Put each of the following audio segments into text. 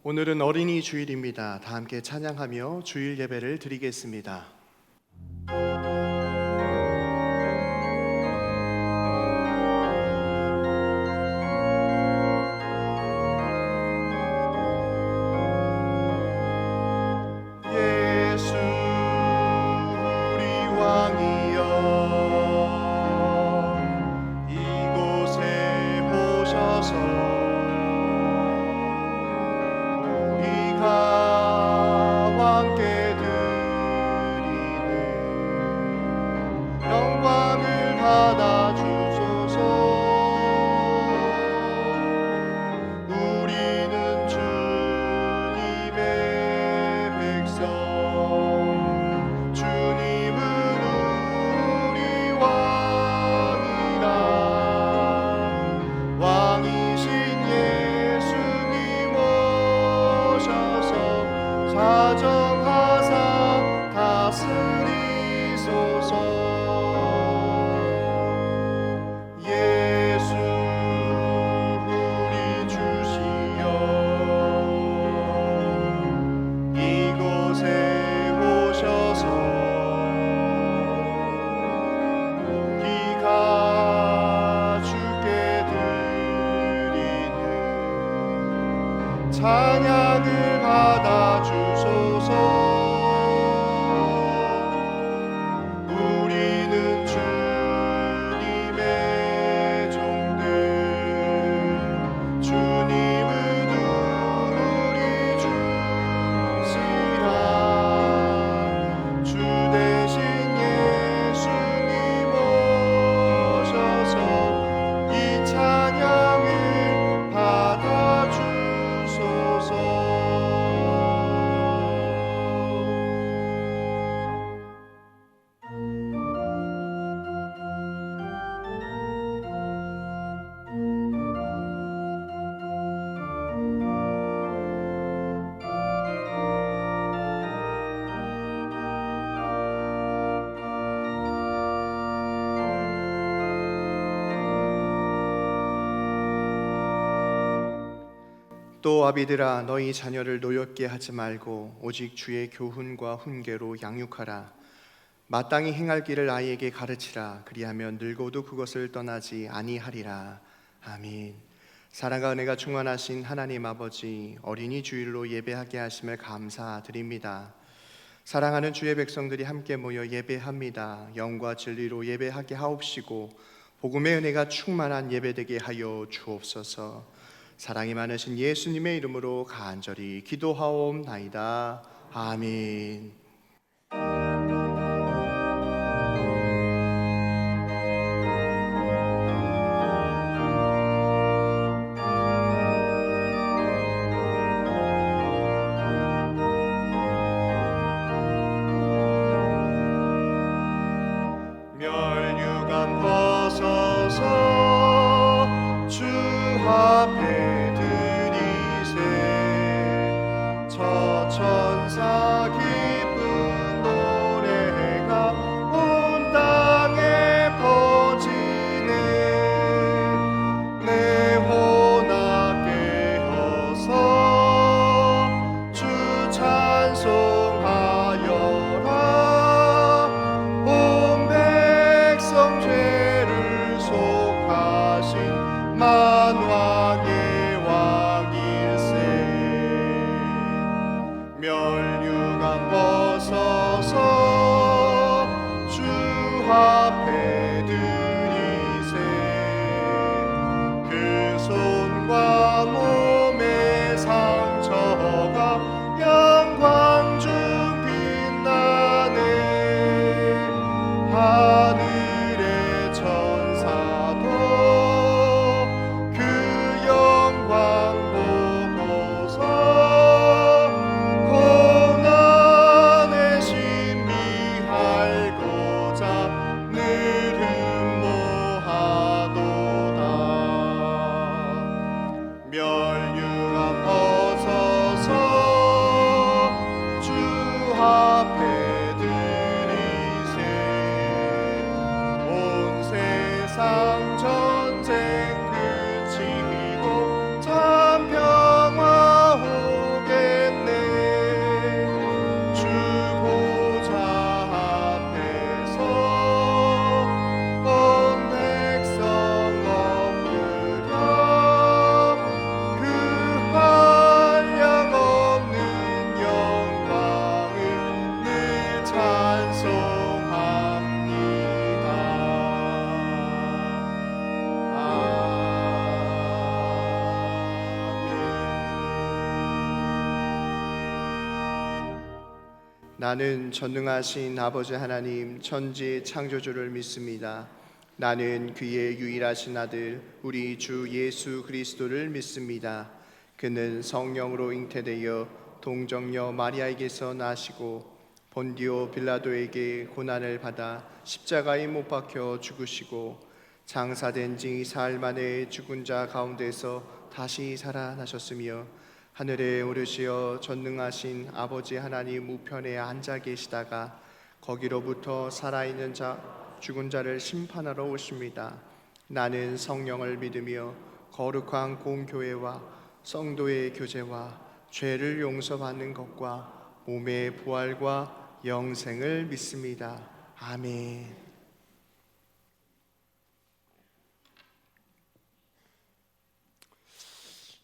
오늘은 어린이 주일입니다. 다 함께 찬양하며 주일 예배를 드리겠습니다. 예수 우리 왕이여 이곳에 오셔서 함께 드리는 영광을 받아 주소서. 우리는 주님의 백성, 주님은 우리 왕이라. 왕이신 예수님 오셔서 사정하사 다스리소서. 예수 우리 주시여 이곳에 오셔서 우리가 주께 드리는 찬양을 받아 주소서. 우리는 주님의 종들, 주님은 우리 주시라. 주 대신 예수님 오셔서 이 찬양을 받아 주소서. 또 아비들아 너희 자녀를 노엽게 하지 말고 오직 주의 교훈과 훈계로 양육하라. 마땅히 행할 길을 아이에게 가르치라. 그리하면 늙어도 그것을 떠나지 아니하리라. 아멘. 사랑과 은혜가 충만하신 하나님 아버지, 어린이 주일로 예배하게 하심을 감사드립니다. 사랑하는 주의 백성들이 함께 모여 예배합니다. 영과 진리로 예배하게 하옵시고 복음의 은혜가 충만한 예배되게 하여 주옵소서. 사랑이 많으신 예수님의 이름으로 간절히 기도하옵나이다. 아멘. 멸류관 벗어서 주 앞에 저 천사 기쁜 노래가 온 땅에 퍼지네. 내 혼아 깨어서 주 찬송하여라. 온 백성 죄를 속하신 만왕의 멸류관 벗어서 주 앞에 드리세. 그 손과 몸의 상처가 영광 중 빛나네. 하늘의 천사도 그 나는 전능하신 아버지 하나님 천지 창조주를 믿습니다. 나는 그의 유일하신 아들 우리 주 예수 그리스도를 믿습니다. 그는 성령으로 잉태되어 동정녀 마리아에게서 나시고 본디오 빌라도에게 고난을 받아 십자가에 못 박혀 죽으시고 장사된 지 사흘 만에 죽은 자 가운데서 다시 살아나셨으며 하늘에 오르시어 전능하신 아버지 하나님 우편에 앉아 계시다가 거기로부터 살아있는 자 죽은 자를 심판하러 오십니다. 나는 성령을 믿으며 거룩한 공교회와 성도의 교제와 죄를 용서받는 것과 몸의 부활과 영생을 믿습니다. 아멘.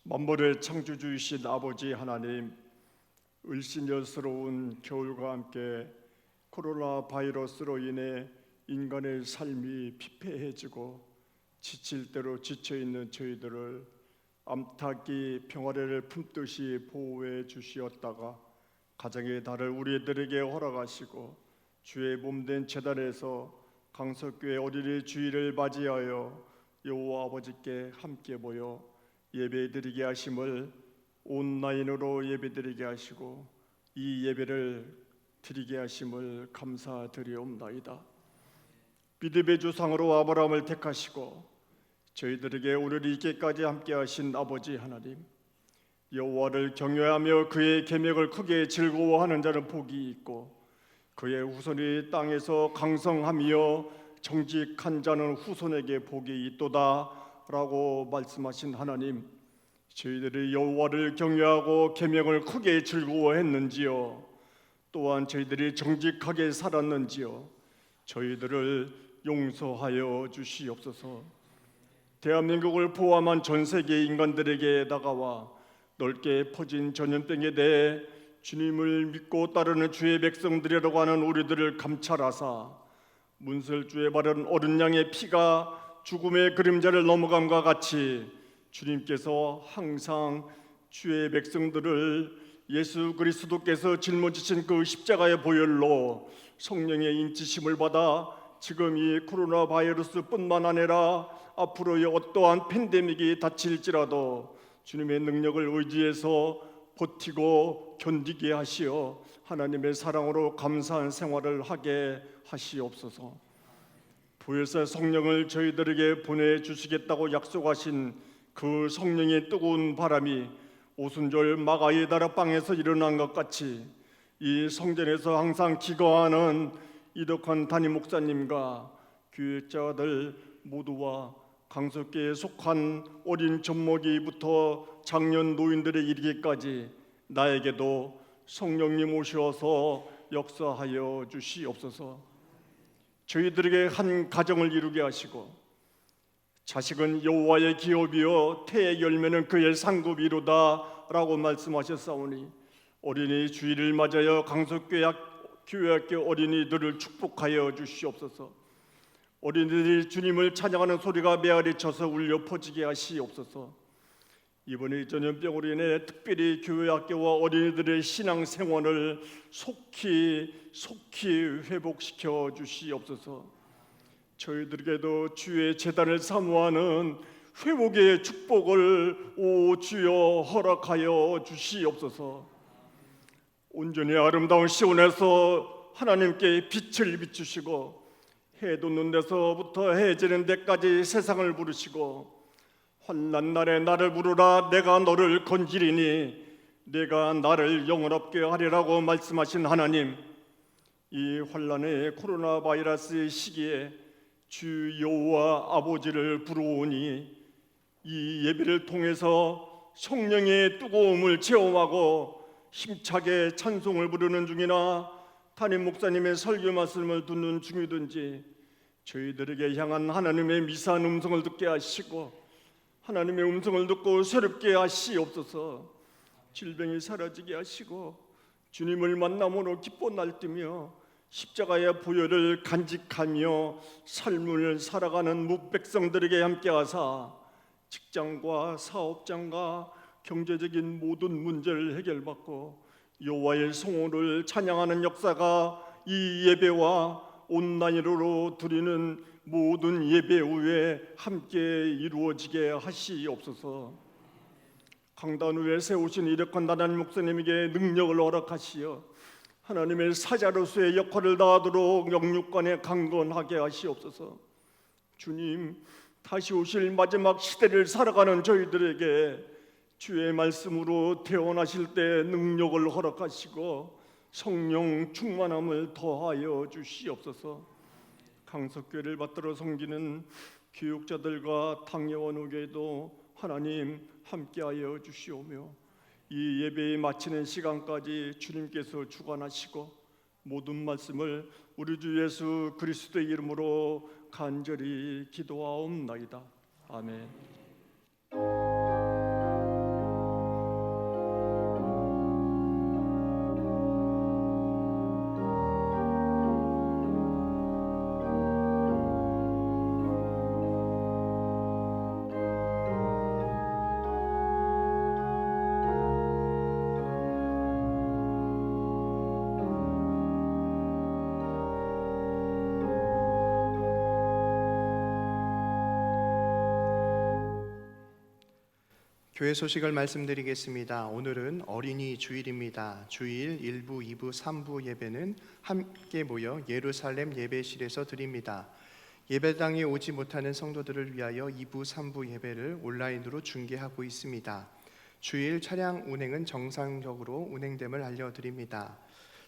만물의 창조주이신 아버지 하나님, 을씨년스러운 겨울과 함께 코로나 바이러스로 인해 인간의 삶이 피폐해지고 지칠 대로 지쳐있는 저희들을 암탉이 평화를 품듯이 보호해 주시었다가 가정의 달을 우리들에게 허락하시고 주의 몸된 제단에서 강석교회 어린이 주일을 맞이하여 여호와 아버지께 함께 모여 예배드리게 하심을 온라인으로 예배드리게 하시고 이 예배를 드리게 하심을 감사드리옵나이다. 믿음의 조상으로 아브라함을 택하시고 저희들에게 오늘 이렇게까지 함께 하신 아버지 하나님, 여호와를 경외하며 그의 계명을 크게 즐거워하는 자는 복이 있고 그의 후손이 땅에서 강성하며 정직한 자는 후손에게 복이 있도다 라고 말씀하신 하나님, 저희들이 여호와를 경외하고 계명을 크게 즐거워했는지요? 또한 저희들이 정직하게 살았는지요? 저희들을 용서하여 주시옵소서. 대한민국을 포함한 전 세계 인간들에게 다가와 넓게 퍼진 전염병에 대해 주님을 믿고 따르는 주의 백성들이라고 하는 우리들을 감찰하사 문설주에 바른 어린 양의 피가 죽음의 그림자를 넘어감과 같이 주님께서 항상 주의 백성들을 예수 그리스도께서 짊어지신 그 십자가의 보혈로 성령의 인치심을 받아 지금 이 코로나 바이러스뿐만 아니라 앞으로의 어떠한 팬데믹이 닥칠지라도 주님의 능력을 의지해서 버티고 견디게 하시어 하나님의 사랑으로 감사한 생활을 하게 하시옵소서. 보혜사 성령을 저희들에게 보내주시겠다고 약속하신 그 성령의 뜨거운 바람이 오순절 마가의 다락방에서 일어난 것 같이 이 성전에서 항상 기거하는 이덕환 담임 목사님과 교육자들 모두와 강석교에 속한 어린 젖먹이부터 장년 노인들에 이르기까지 나에게도 성령님 오셔서 역사하여 주시옵소서. 저희들에게 한 가정을 이루게 하시고 자식은 여호와의 기업이요 태의 열매는 그의 상급이로다 라고 말씀하셨사오니 어린이 주일을 맞아여 강석교회학교 어린이들을 축복하여 주시옵소서. 어린이들이 주님을 찬양하는 소리가 메아리 쳐서 울려 퍼지게 하시옵소서. 이번에 전염병으로 인해 특별히 교회학교와 어린이들의 신앙생활을 속히 회복시켜 주시옵소서. 저희들에게도 주의 제단을 사모하는 회복의 축복을 오 주여 허락하여 주시옵소서. 온전히 아름다운 시온에서 하나님께 빛을 비추시고 해 돋는 데서부터 해 지는 데까지 세상을 부르시고 환난 날에 나를 부르라 내가 너를 건지리니 내가 나를 영원롭게 하리라고 말씀하신 하나님, 이 환난의 코로나 바이러스의 시기에 주 여호와 아버지를 부르오니 이 예배를 통해서 성령의 뜨거움을 체험하고 힘차게 찬송을 부르는 중이나 담임 목사님의 설교 말씀을 듣는 중이든지 저희들에게 향한 하나님의 미사한 음성을 듣게 하시고 하나님의 음성을 듣고 새롭게 하시옵소서. 질병이 사라지게 하시고 주님을 만남으로 기뻐 날뛰며 십자가의 보혈을 간직하며 삶을 살아가는 묵백성들에게 함께 하사 직장과 사업장과 경제적인 모든 문제를 해결받고 여호와의 성호를 찬양하는 역사가 이 예배와 온라인으로 드리는 모든 예배 후에 함께 이루어지게 하시옵소서. 강단 위에 세우신 이력한 나단 목사님에게 능력을 허락하시어 하나님의 사자로서의 역할을 다하도록 영육간에 강건하게 하시옵소서. 주님, 다시 오실 마지막 시대를 살아가는 저희들에게 주의 말씀으로 태어나실 때 능력을 허락하시고 성령 충만함을 더하여 주시옵소서. 강석교회를 받들어 섬기는 교육자들과 당회원에게도 하나님 함께하여 주시오며 이 예배에 마치는 시간까지 주님께서 주관하시고 모든 말씀을 우리 주 예수 그리스도의 이름으로 간절히 기도하옵나이다. 아멘. 교회 소식을 말씀드리겠습니다. 오늘은 어린이 주일입니다. 주일 1부, 2부, 3부 예배는 함께 모여 예루살렘 예배실에서 드립니다. 예배당에 오지 못하는 성도들을 위하여 2부, 3부 예배를 온라인으로 중계하고 있습니다. 주일 차량 운행은 정상적으로 운행됨을 알려드립니다.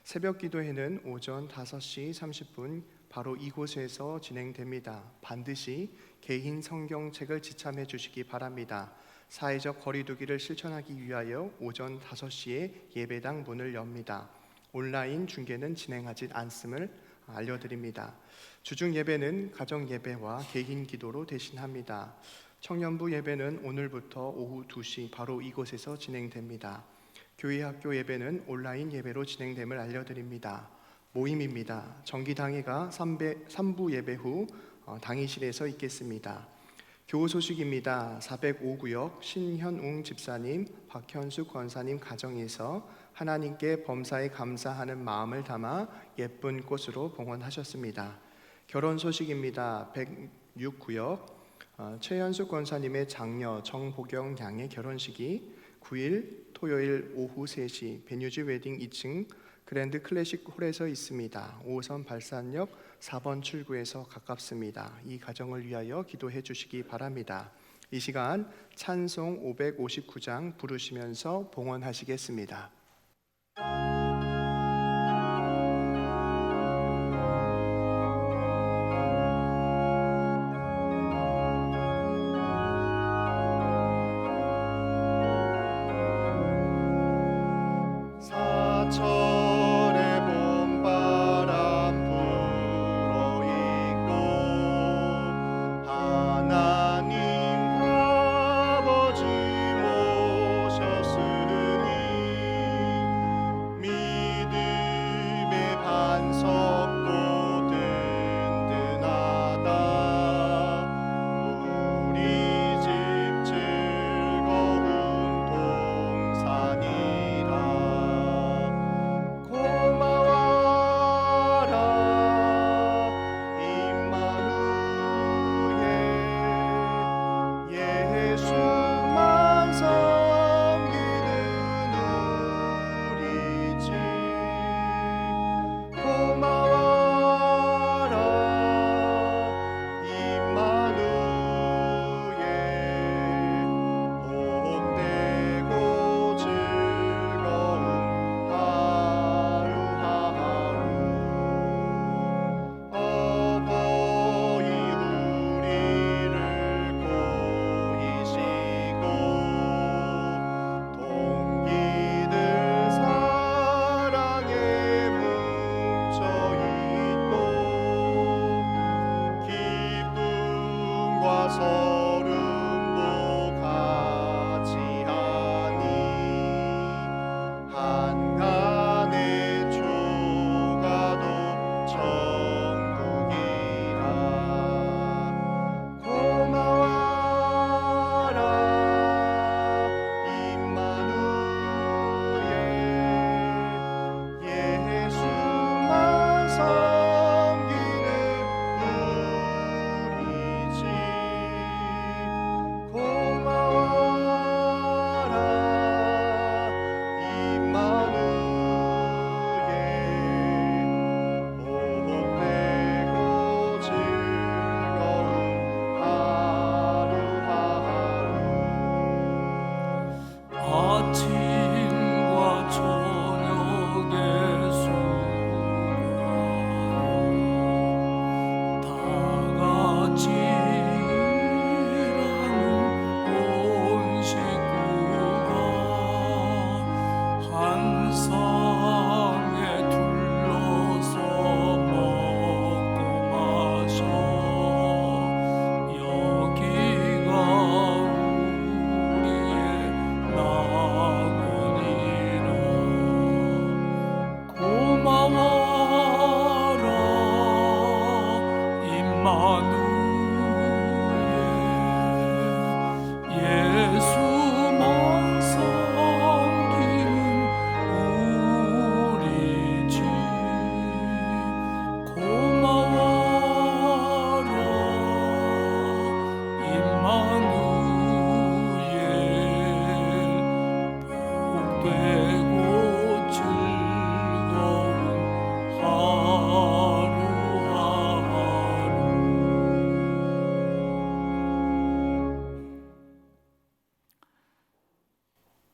새벽 기도회는 오전 5시 30분 바로 이곳에서 진행됩니다. 반드시 개인 성경책을 지참해 주시기 바랍니다. 사회적 거리두기를 실천하기 위하여 오전 5시에 예배당 문을 엽니다. 온라인 중계는 진행하지 않음을 알려드립니다. 주중 예배는 가정 예배와 개인 기도로 대신합니다. 청년부 예배는 오늘부터 오후 2시 바로 이곳에서 진행됩니다. 교회 학교 예배는 온라인 예배로 진행됨을 알려드립니다. 모임입니다. 정기당회가 3부 예배 후 당의실에서 있겠습니다. 교우 소식입니다. 405구역 신현웅 집사님, 박현숙 권사님 가정에서 하나님께 범사에 감사하는 마음을 담아 예쁜 꽃으로 봉헌하셨습니다. 결혼 소식입니다. 106구역 최현숙 권사님의 장녀 정보경 양의 결혼식이 9일 토요일 오후 3시 베뉴지 웨딩 2층 그랜드 클래식 홀에서 있습니다. 5호선 발산역 4번 출구에서 가깝습니다. 이 가정을 위하여 기도해 주시기 바랍니다. 이 시간 찬송 559장 부르시면서 봉헌하시겠습니다.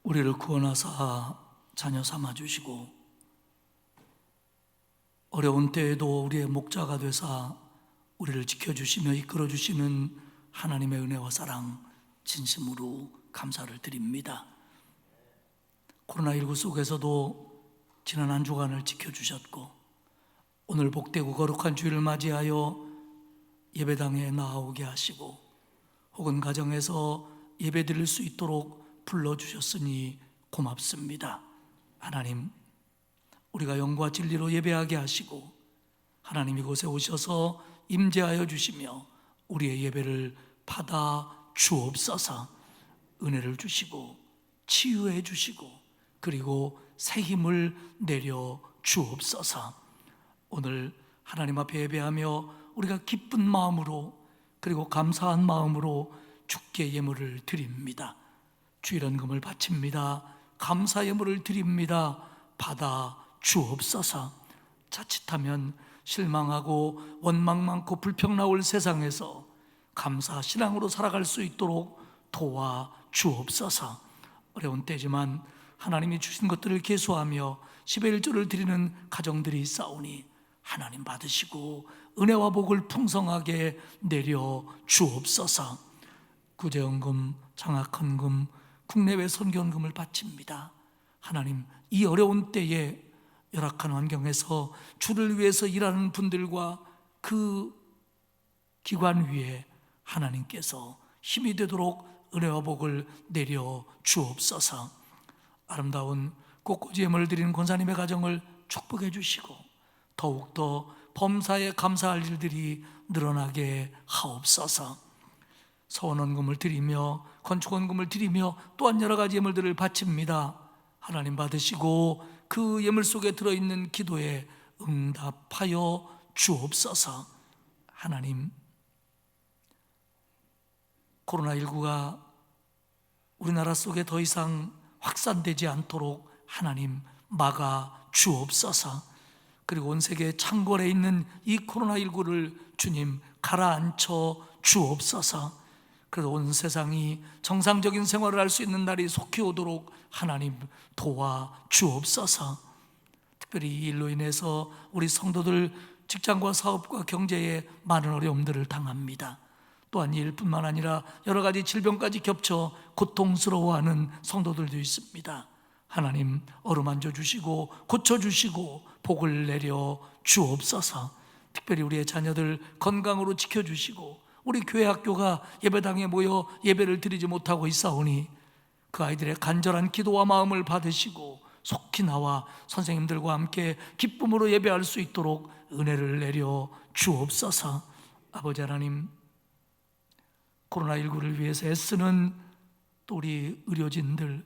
우리를 구원하사 자녀 삼아 주시고 어려운 때에도 우리의 목자가 되사 우리를 지켜주시며 이끌어 주시는 하나님의 은혜와 사랑 진심으로 감사를 드립니다. 코로나19 속에서도 지난 한 주간을 지켜주셨고 오늘 복되고 거룩한 주일을 맞이하여 예배당에 나오게 하시고 혹은 가정에서 예배드릴 수 있도록 불러주셨으니 고맙습니다. 하나님, 우리가 영과 진리로 예배하게 하시고 하나님 이곳에 오셔서 임재하여 주시며 우리의 예배를 받아 주옵소서. 은혜를 주시고 치유해 주시고 그리고 새 힘을 내려 주옵소서. 오늘 하나님 앞에 예배하며 우리가 기쁜 마음으로 그리고 감사한 마음으로 주께 예물을 드립니다. 주일헌금을 바칩니다. 감사 예물을 드립니다. 받아 주옵소서. 자칫하면 실망하고 원망 많고 불평 나올 세상에서 감사 신앙으로 살아갈 수 있도록 도와 주옵소서. 어려운 때지만 하나님이 주신 것들을 계수하며 10의 1조를 드리는 가정들이 있사오니 하나님 받으시고 은혜와 복을 풍성하게 내려 주옵소서. 구제헌금, 장학헌금, 국내외 선교헌금을 바칩니다. 하나님, 이 어려운 때에 열악한 환경에서 주를 위해서 일하는 분들과 그 기관 위에 하나님께서 힘이 되도록 은혜와 복을 내려 주옵소서. 아름다운 꽃꽂이 예물을 드리는 권사님의 가정을 축복해 주시고 더욱더 범사에 감사할 일들이 늘어나게 하옵소서. 서원헌금을 드리며 건축헌금을 드리며 또한 여러 가지 예물들을 바칩니다. 하나님 받으시고 그 예물 속에 들어있는 기도에 응답하여 주옵소서. 하나님, 코로나19가 우리나라 속에 더 이상 확산되지 않도록 하나님 막아 주옵소서. 그리고 온 세계 창궐에 있는 이 코로나19를 주님 가라앉혀 주옵소서. 그래서 온 세상이 정상적인 생활을 할 수 있는 날이 속히 오도록 하나님 도와 주옵소서. 특별히 이 일로 인해서 우리 성도들 직장과 사업과 경제에 많은 어려움들을 당합니다. 또한 이 일뿐만 아니라 여러 가지 질병까지 겹쳐 고통스러워하는 성도들도 있습니다. 하나님 어루만져 주시고 고쳐주시고 복을 내려 주옵소서. 특별히 우리의 자녀들 건강으로 지켜주시고 우리 교회 학교가 예배당에 모여 예배를 드리지 못하고 있사오니 그 아이들의 간절한 기도와 마음을 받으시고 속히 나와 선생님들과 함께 기쁨으로 예배할 수 있도록 은혜를 내려 주옵소서. 아버지 하나님, 코로나19를 위해서 애쓰는 또 우리 의료진들,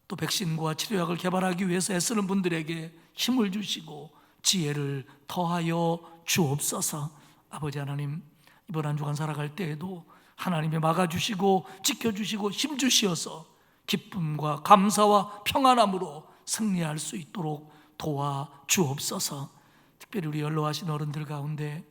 또 백신과 치료약을 개발하기 위해서 애쓰는 분들에게 힘을 주시고 지혜를 더하여 주옵소서. 아버지 하나님, 이번 한 주간 살아갈 때에도 하나님이 막아주시고 지켜주시고 힘주시어서 기쁨과 감사와 평안함으로 승리할 수 있도록 도와 주옵소서. 특별히 우리 연로하신 어른들 가운데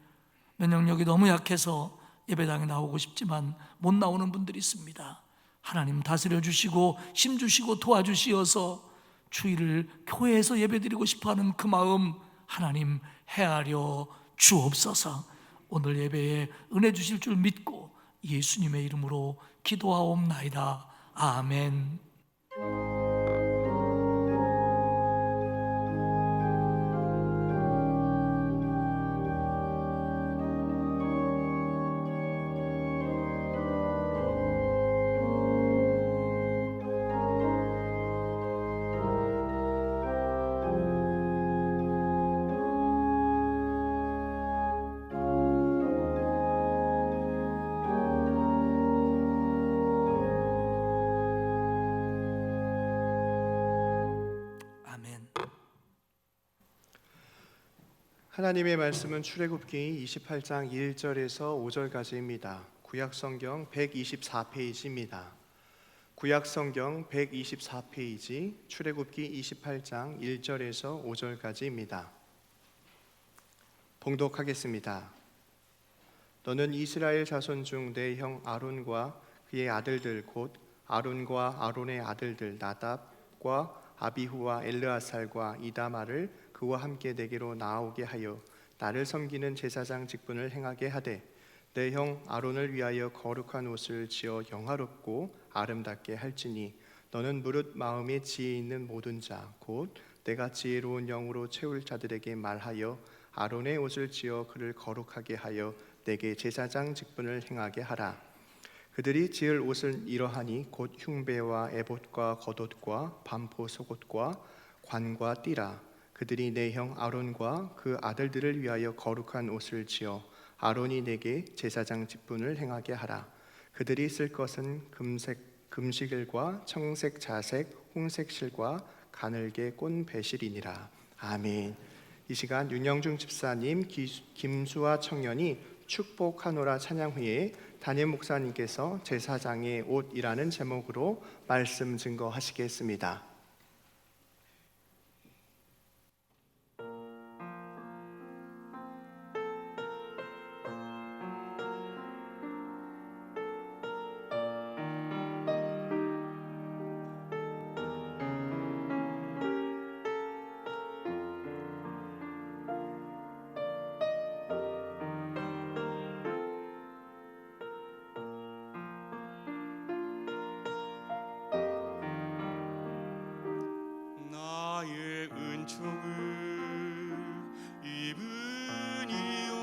면역력이 너무 약해서 예배당에 나오고 싶지만 못 나오는 분들이 있습니다. 하나님 다스려 주시고 힘 주시고 도와주시어서 주일을 교회에서 예배드리고 싶어하는 그 마음 하나님 헤아려 주옵소서. 오늘 예배에 은혜 주실 줄 믿고 예수님의 이름으로 기도하옵나이다. 아멘. 하나님의 말씀은 출애굽기 28장 1절에서 5절까지입니다. 구약성경 124페이지입니다. 구약성경 124페이지 출애굽기 28장 1절에서 5절까지입니다. 봉독하겠습니다. 너는 이스라엘 자손 중 내 형 아론과 그의 아들들 곧 아론과 아론의 아들들 나답과 아비후와 엘르아살과 이다마를 그와 함께 내게로 나아오게 하여 나를 섬기는 제사장 직분을 행하게 하되 내 형 아론을 위하여 거룩한 옷을 지어 영화롭고 아름답게 할지니 너는 무릇 마음에 지혜 있는 모든 자 곧 내가 지혜로운 영으로 채울 자들에게 말하여 아론의 옷을 지어 그를 거룩하게 하여 내게 제사장 직분을 행하게 하라. 그들이 지을 옷은 이러하니 곧 흉배와 에봇과 겉옷과 반포 속옷과 관과 띠라. 그들이 내 형 아론과 그 아들들을 위하여 거룩한 옷을 지어 아론이 내게 제사장 직분을 행하게 하라. 그들이 쓸 것은 금식일과 청색 자색 홍색 실과 가늘게 꼰 배실이니라. 아멘. 이 시간 윤영중 집사님, 김수아 청년이 축복하노라 찬양 후에 담임 목사님께서 제사장의 옷이라는 제목으로 말씀 증거하시겠습니다. 나의 은총을 입으니여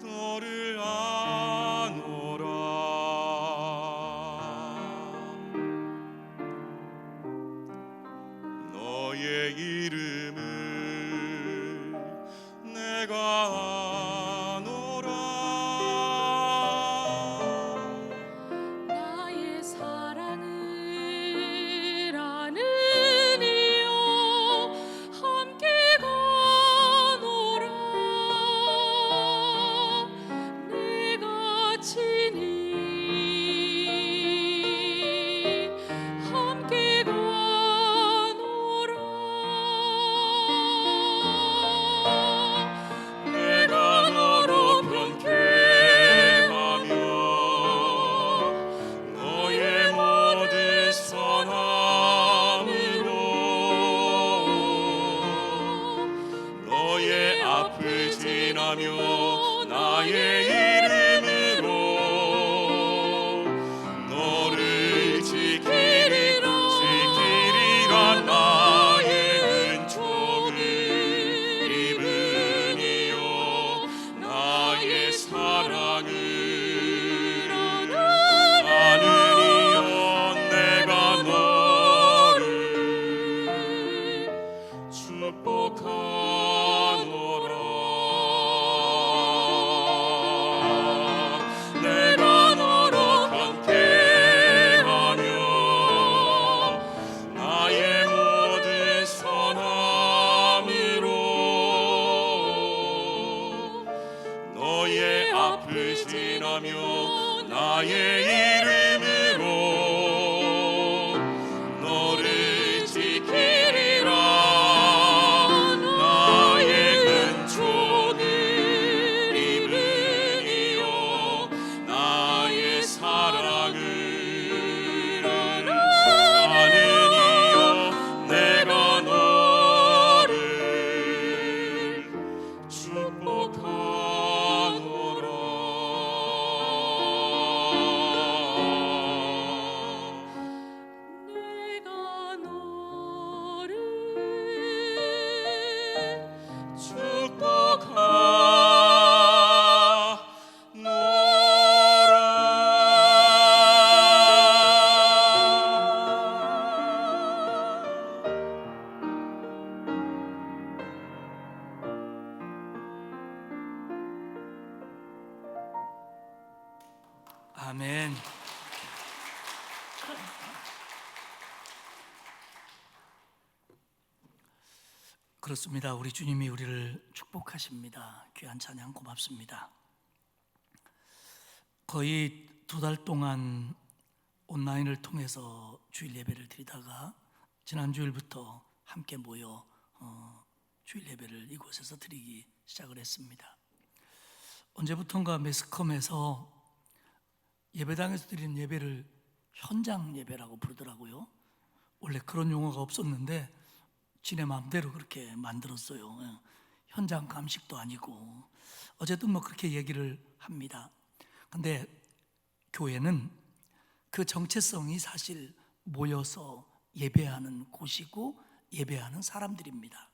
너를 아노라. 너의 이름을 내가 아노라. 나의 사랑을 아는 이여 함께 가노라. 내가 친히 함께 가노라. 내가 너로 변케하며 너의 모든 선함으로 너의 앞을 지나며 나의 이름으로 너를 지키리라. 나의 은총을 입으니여 나의 사랑을 아느니여 내가 너를 축복하노라. 내가 너로 변케하며 나의 모든 선함으로 너의 앞을 지나며 나의 이름으로 너를 지키리라. 나의 은총을 입으니여 나의 사랑을 아느니여 내가 너를 축복하노라. 내가 너를 아멘. 그렇습니다. 우리 주님이 우리를 축복하십니다. 귀한 찬양 고맙습니다. 거의 2달 동안 온라인을 통해서 주일 예배를 드리다가 지난 주일부터 함께 모여 주일 예배를 이곳에서 드리기 시작을 했습니다. 언제부턴가 매스컴에서 예배당에서 드리는 예배를 현장 예배라고 부르더라고요. 원래 그런 용어가 없었는데 지네 마음대로 그렇게 만들었어요. 예. 현장 감식도 아니고 어쨌든 뭐 그렇게 얘기를 합니다. 근데 교회는 그 정체성이 사실 모여서 예배하는 곳이고 예배하는 사람들입니다.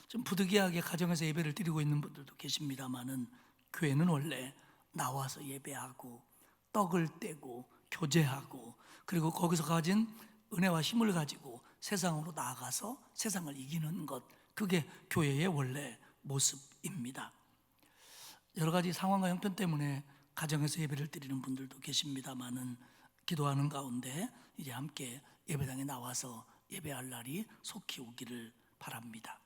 좀 부득이하게 가정에서 예배를 드리고 있는 분들도 계십니다만은 교회는 원래 나와서 예배하고 떡을 떼고 교제하고 그리고 거기서 가진 은혜와 힘을 가지고 세상으로 나아가서 세상을 이기는 것, 그게 교회의 원래 모습입니다. 여러 가지 상황과 형편 때문에 가정에서 예배를 드리는 분들도 계십니다만은 기도하는 가운데 이제 함께 예배당에 나와서 예배할 날이 속히 오기를 바랍니다.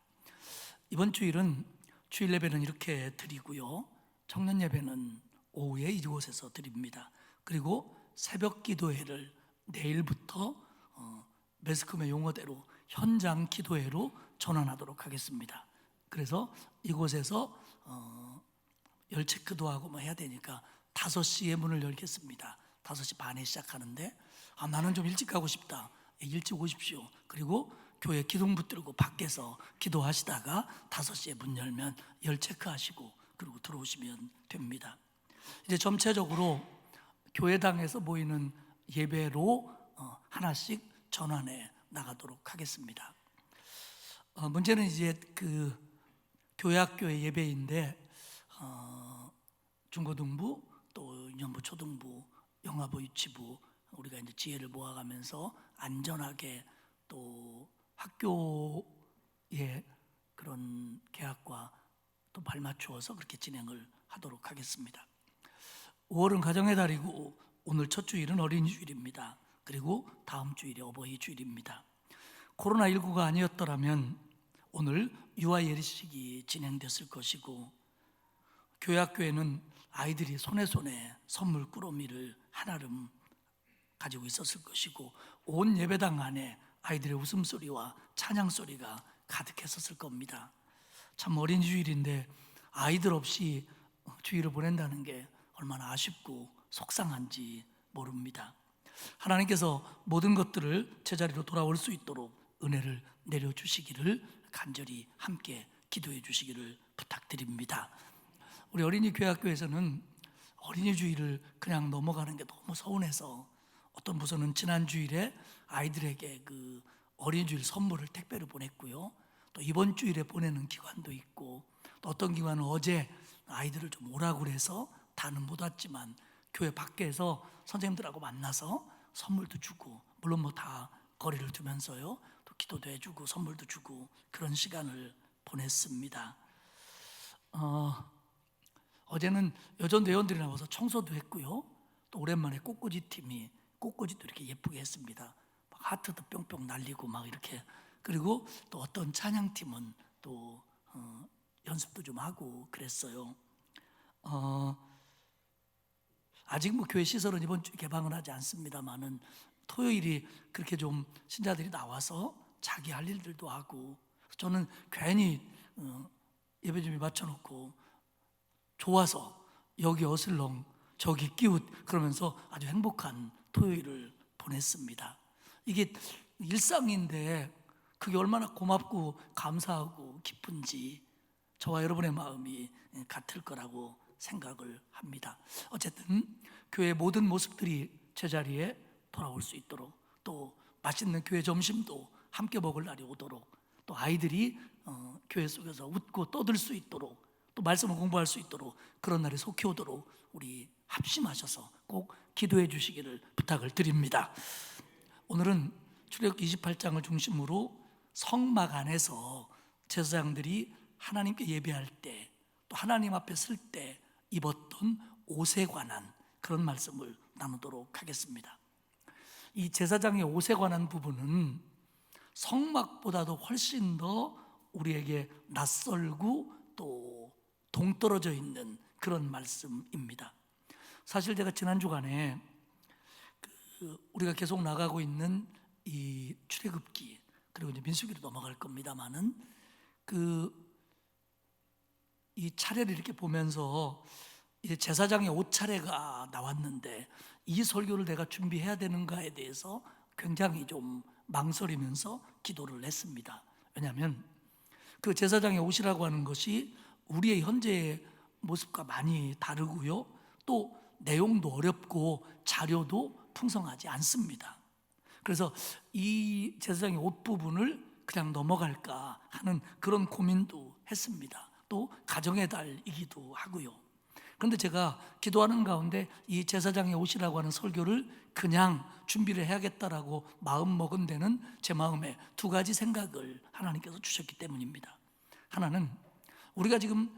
이번 주일은 주일 예배는 이렇게 드리고요, 청년 예배는 오후에 이곳에서 드립니다. 그리고 새벽 기도회를 내일부터 매스컴의 용어대로 현장 기도회로 전환하도록 하겠습니다. 그래서 이곳에서 열 체크도 하고 뭐 해야 되니까 5시에 문을 열겠습니다. 5시 반에 시작하는데 나는 좀 일찍 가고 싶다. 일찍 오십시오. 그리고 교회 기둥 붙들고 밖에서 기도하시다가 5시에 문 열면 열 체크하시고 그리고 들어오시면 됩니다. 이제 전체적으로 교회당에서 모이는 예배로 하나씩 전환해 나가도록 하겠습니다. 문제는 이제 그 교회학교의 예배인데 중고등부 또 유년부 초등부 영아부 유치부 우리가 이제 지혜를 모아가면서 안전하게 또 학교의 그런 계약과 또 발맞추어서 그렇게 진행을 하도록 하겠습니다. 5월은 가정의 달이고 오늘 첫 주일은 어린이주일입니다. 그리고 다음 주일이 어버이 주일입니다. 코로나19가 아니었더라면 오늘 유아 예리식이 진행됐을 것이고 교회학교에는 아이들이 손에 선물 꾸러미를 한아름 가지고 있었을 것이고 온 예배당 안에 아이들의 웃음소리와 찬양소리가 가득했었을 겁니다. 참 어린이주일인데 아이들 없이 주일을 보낸다는 게 얼마나 아쉽고 속상한지 모릅니다. 하나님께서 모든 것들을 제자리로 돌아올 수 있도록 은혜를 내려주시기를 간절히 함께 기도해 주시기를 부탁드립니다. 우리 어린이 교회학교에서는 어린이 주일을 그냥 넘어가는 게 너무 서운해서 어떤 부서는 지난 주일에 아이들에게 그 어린이 주일 선물을 택배로 보냈고요, 또 이번 주일에 보내는 기관도 있고 또 어떤 기관은 어제 아이들을 좀 오라고 그래서 다는 못 왔지만 교회 밖에서 선생님들하고 만나서 선물도 주고 물론 뭐 다 거리를 두면서요 또 기도도 해주고 선물도 주고 그런 시간을 보냈습니다. 어제는 여전 대원들이 나와서 청소도 했고요, 또 오랜만에 꽃꽂이 팀이 꽃꽂이도 이렇게 예쁘게 했습니다. 막 하트도 뿅뿅 날리고 막 이렇게. 그리고 또 어떤 찬양팀은 또 연습도 좀 하고 그랬어요. 아직 뭐 교회 시설은 이번 주에 개방을 하지 않습니다만은 토요일이 그렇게 좀 신자들이 나와서 자기 할 일들도 하고 저는 괜히 예배 준비 맞춰놓고 좋아서 여기 어슬렁 저기 끼웃 그러면서 아주 행복한 토요일을 보냈습니다. 이게 일상인데 그게 얼마나 고맙고 감사하고 기쁜지 저와 여러분의 마음이 같을 거라고 생각을 합니다. 어쨌든 교회의 모든 모습들이 제자리에 돌아올 수 있도록 또 맛있는 교회 점심도 함께 먹을 날이 오도록 또 아이들이 교회 속에서 웃고 떠들 수 있도록 또 말씀을 공부할 수 있도록 그런 날이 속히 오도록 우리 합심하셔서 꼭 기도해 주시기를 부탁을 드립니다. 오늘은 출애굽기 28장을 중심으로 성막 안에서 제사장들이 하나님께 예배할 때 또 하나님 앞에 설 때 입었던 옷에 관한 그런 말씀을 나누도록 하겠습니다. 이 제사장의 옷에 관한 부분은 성막보다도 훨씬 더 우리에게 낯설고 또 동떨어져 있는 그런 말씀입니다. 사실 제가 지난 주간에 우리가 계속 나가고 있는 이 출애굽기 그리고 이제 민수기로 넘어갈 겁니다만은 이 차례를 이렇게 보면서 이제 제사장의 옷차례가 나왔는데 이 설교를 내가 준비해야 되는가에 대해서 굉장히 좀 망설이면서 기도를 했습니다. 왜냐하면 그 제사장의 옷이라고 하는 것이 우리의 현재의 모습과 많이 다르고요, 또 내용도 어렵고 자료도 풍성하지 않습니다. 그래서 이 제사장의 옷 부분을 그냥 넘어갈까 하는 그런 고민도 했습니다. 또 가정의 달이기도 하고요. 그런데 제가 기도하는 가운데 이 제사장의 옷이라고 하는 설교를 그냥 준비를 해야겠다라고 마음먹은 데는 제 마음에 두 가지 생각을 하나님께서 주셨기 때문입니다. 하나는 우리가 지금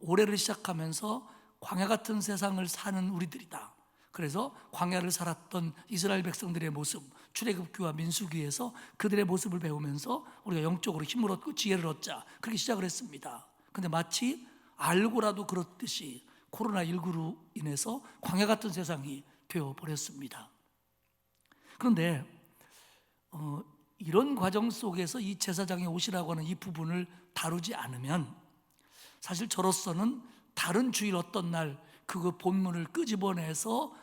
올해를 시작하면서 광야 같은 세상을 사는 우리들이다. 그래서 광야를 살았던 이스라엘 백성들의 모습, 출애굽기와 민수기에서 그들의 모습을 배우면서 우리가 영적으로 힘을 얻고 지혜를 얻자, 그렇게 시작을 했습니다. 근데 마치 알고라도 그렇듯이 코로나19로 인해서 광야 같은 세상이 되어버렸습니다. 그런데 이런 과정 속에서 이 제사장의 옷이라고 하는 이 부분을 다루지 않으면 사실 저로서는 다른 주일 어떤 날 그 본문을 끄집어내서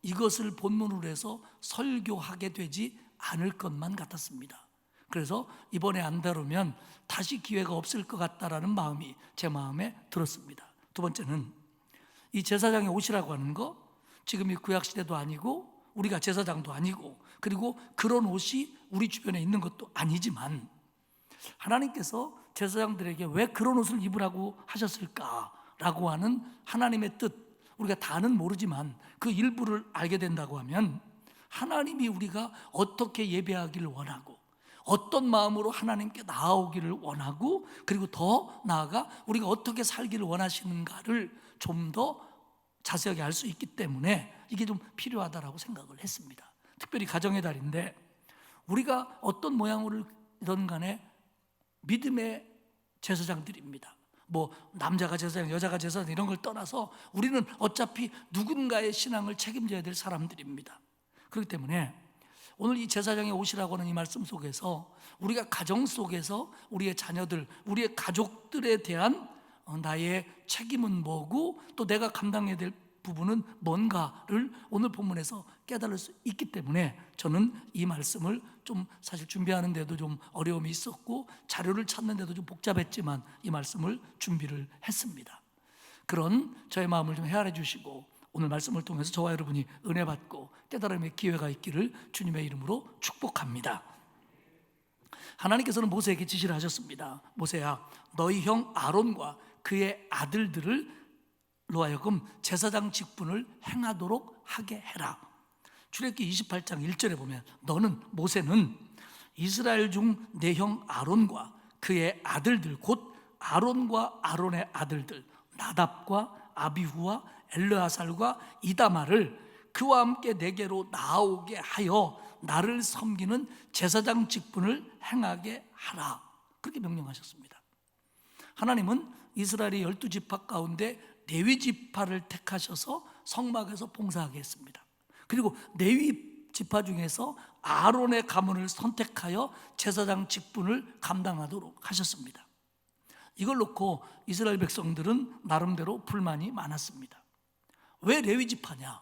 이것을 본문으로 해서 설교하게 되지 않을 것만 같았습니다. 그래서 이번에 안 다루면 다시 기회가 없을 것 같다라는 마음이 제 마음에 들었습니다. 두 번째는 이 제사장의 옷이라고 하는 거, 지금 이 구약시대도 아니고 우리가 제사장도 아니고 그리고 그런 옷이 우리 주변에 있는 것도 아니지만 하나님께서 제사장들에게 왜 그런 옷을 입으라고 하셨을까라고 하는 하나님의 뜻, 우리가 다는 모르지만 그 일부를 알게 된다고 하면 하나님이 우리가 어떻게 예배하기를 원하고 어떤 마음으로 하나님께 나아오기를 원하고 그리고 더 나아가 우리가 어떻게 살기를 원하시는가를 좀 더 자세하게 알 수 있기 때문에 이게 좀 필요하다라고 생각을 했습니다. 특별히 가정의 달인데 우리가 어떤 모양으로든 간에 믿음의 제사장들입니다. 뭐 남자가 제사장, 여자가 제사장 이런 걸 떠나서 우리는 어차피 누군가의 신앙을 책임져야 될 사람들입니다. 그렇기 때문에 오늘 이 제사장의 옷이라고 하는 이 말씀 속에서 우리가 가정 속에서 우리의 자녀들, 우리의 가족들에 대한 나의 책임은 뭐고 또 내가 감당해야 될 부분은 뭔가를 오늘 본문에서 깨달을 수 있기 때문에 저는 이 말씀을 좀 사실 준비하는 데도 좀 어려움이 있었고 자료를 찾는 데도 좀 복잡했지만 이 말씀을 준비를 했습니다. 그런 저의 마음을 좀 헤아려 주시고 오늘 말씀을 통해서 저와 여러분이 은혜 받고 깨달음의 기회가 있기를 주님의 이름으로 축복합니다. 하나님께서는 모세에게 지시를 하셨습니다. 모세야, 너희 형 아론과 그의 아들들을 로 하여금 제사장 직분을 행하도록 하게 해라. 출애굽기 28장 1절에 보면 너는 모세는 이스라엘 중 내 형 아론과 그의 아들들 곧 아론과 아론의 아들들 나답과 아비후와 엘르아살과 이다마를 그와 함께 내게로 나오게 하여 나를 섬기는 제사장 직분을 행하게 하라. 그렇게 명령하셨습니다. 하나님은 이스라엘의 12지파 가운데 레위 지파를 택하셔서 성막에서 봉사하게 했습니다. 그리고 레위 지파 중에서 아론의 가문을 선택하여 제사장 직분을 감당하도록 하셨습니다. 이걸 놓고 이스라엘 백성들은 나름대로 불만이 많았습니다. 왜 레위 지파냐?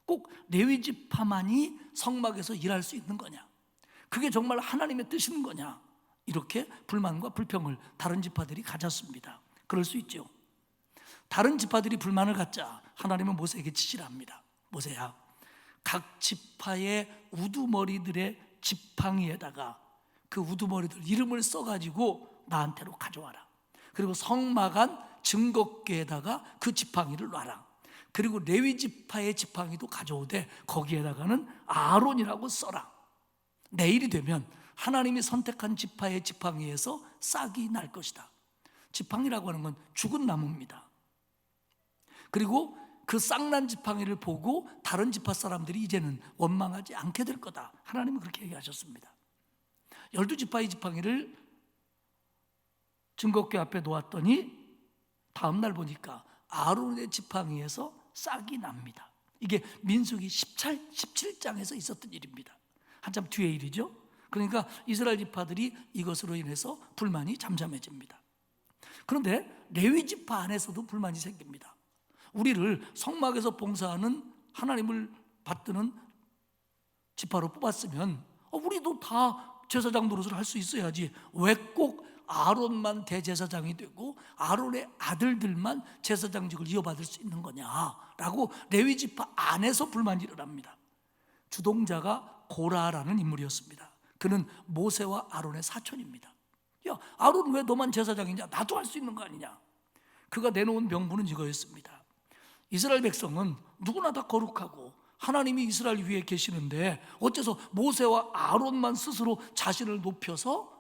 꼭 레위 지파만이 성막에서 일할 수 있는 거냐? 그게 정말 하나님의 뜻인 거냐? 이렇게 불만과 불평을 다른 지파들이 가졌습니다. 그럴 수 있죠. 다른 지파들이 불만을 갖자 하나님은 모세에게 지시를 합니다. 모세야, 각 지파의 우두머리들의 지팡이에다가 그 우두머리들 이름을 써가지고 나한테로 가져와라. 그리고 성막 안 증거궤에다가 그 지팡이를 놔라. 그리고 레위 지파의 지팡이도 가져오되 거기에다가는 아론이라고 써라. 내일이 되면 하나님이 선택한 지파의 지팡이에서 싹이 날 것이다. 지팡이라고 하는 건 죽은 나무입니다. 그리고 그 싹난 지팡이를 보고 다른 지파 사람들이 이제는 원망하지 않게 될 거다. 하나님은 그렇게 얘기하셨습니다. 12지파의 지팡이를 증거궤 앞에 놓았더니 다음날 보니까 아론의 지팡이에서 싹이 납니다. 이게 민수기 17장에서 있었던 일입니다. 한참 뒤의 일이죠. 그러니까 이스라엘 지파들이 이것으로 인해서 불만이 잠잠해집니다. 그런데 레위 지파 안에서도 불만이 생깁니다. 우리를 성막에서 봉사하는 하나님을 받드는 지파로 뽑았으면 우리도 다 제사장 노릇을 할 수 있어야지 왜 꼭 아론만 대제사장이 되고 아론의 아들들만 제사장직을 이어받을 수 있는 거냐라고 레위 지파 안에서 불만이 일어납니다. 주동자가 고라라는 인물이었습니다. 그는 모세와 아론의 사촌입니다. 야, 아론 왜 너만 제사장이냐? 나도 할 수 있는 거 아니냐? 그가 내놓은 명분은 이거였습니다. 이스라엘 백성은 누구나 다 거룩하고 하나님이 이스라엘 위에 계시는데 어째서 모세와 아론만 스스로 자신을 높여서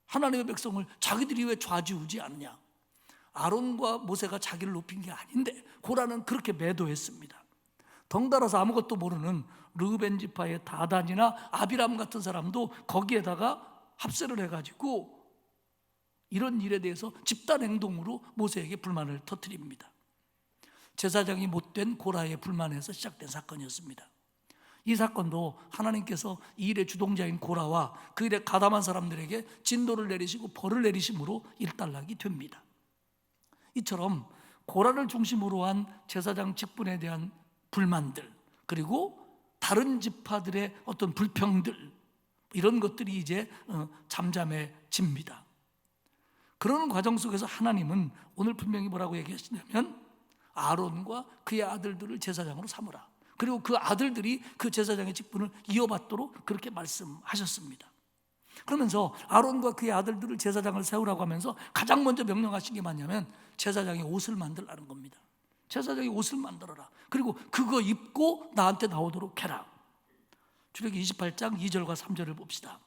하나님의 백성을 자기들이 왜 좌지우지 않느냐? 아론과 모세가 자기를 높인 게 아닌데 고라는 그렇게 매도했습니다. 덩달아서 아무것도 모르는 르우벤 지파의 다단이나 아비람 같은 사람도 거기에다가 합세를 해가지고 이런 일에 대해서 집단 행동으로 모세에게 불만을 터뜨립니다. 제사장이 못된 고라의 불만에서 시작된 사건이었습니다. 이 사건도 하나님께서 이 일의 주동자인 고라와 그 일에 가담한 사람들에게 진노를 내리시고 벌을 내리심으로 일단락이 됩니다. 이처럼 고라를 중심으로 한 제사장 직분에 대한 불만들, 그리고 다른 지파들의 어떤 불평들, 이런 것들이 이제 잠잠해집니다. 그러는 과정 속에서 하나님은 오늘 분명히 뭐라고 얘기하시냐면 아론과 그의 아들들을 제사장으로 삼으라. 그리고 그 아들들이 그 제사장의 직분을 이어받도록 그렇게 말씀하셨습니다. 그러면서 아론과 그의 아들들을 제사장을 세우라고 하면서 가장 먼저 명령하신 게 뭐냐면 제사장의 옷을 만들라는 겁니다. 제사장의 옷을 만들어라. 그리고 그거 입고 나한테 나오도록 해라. 출애굽기 28장 2절과 3절을 봅시다.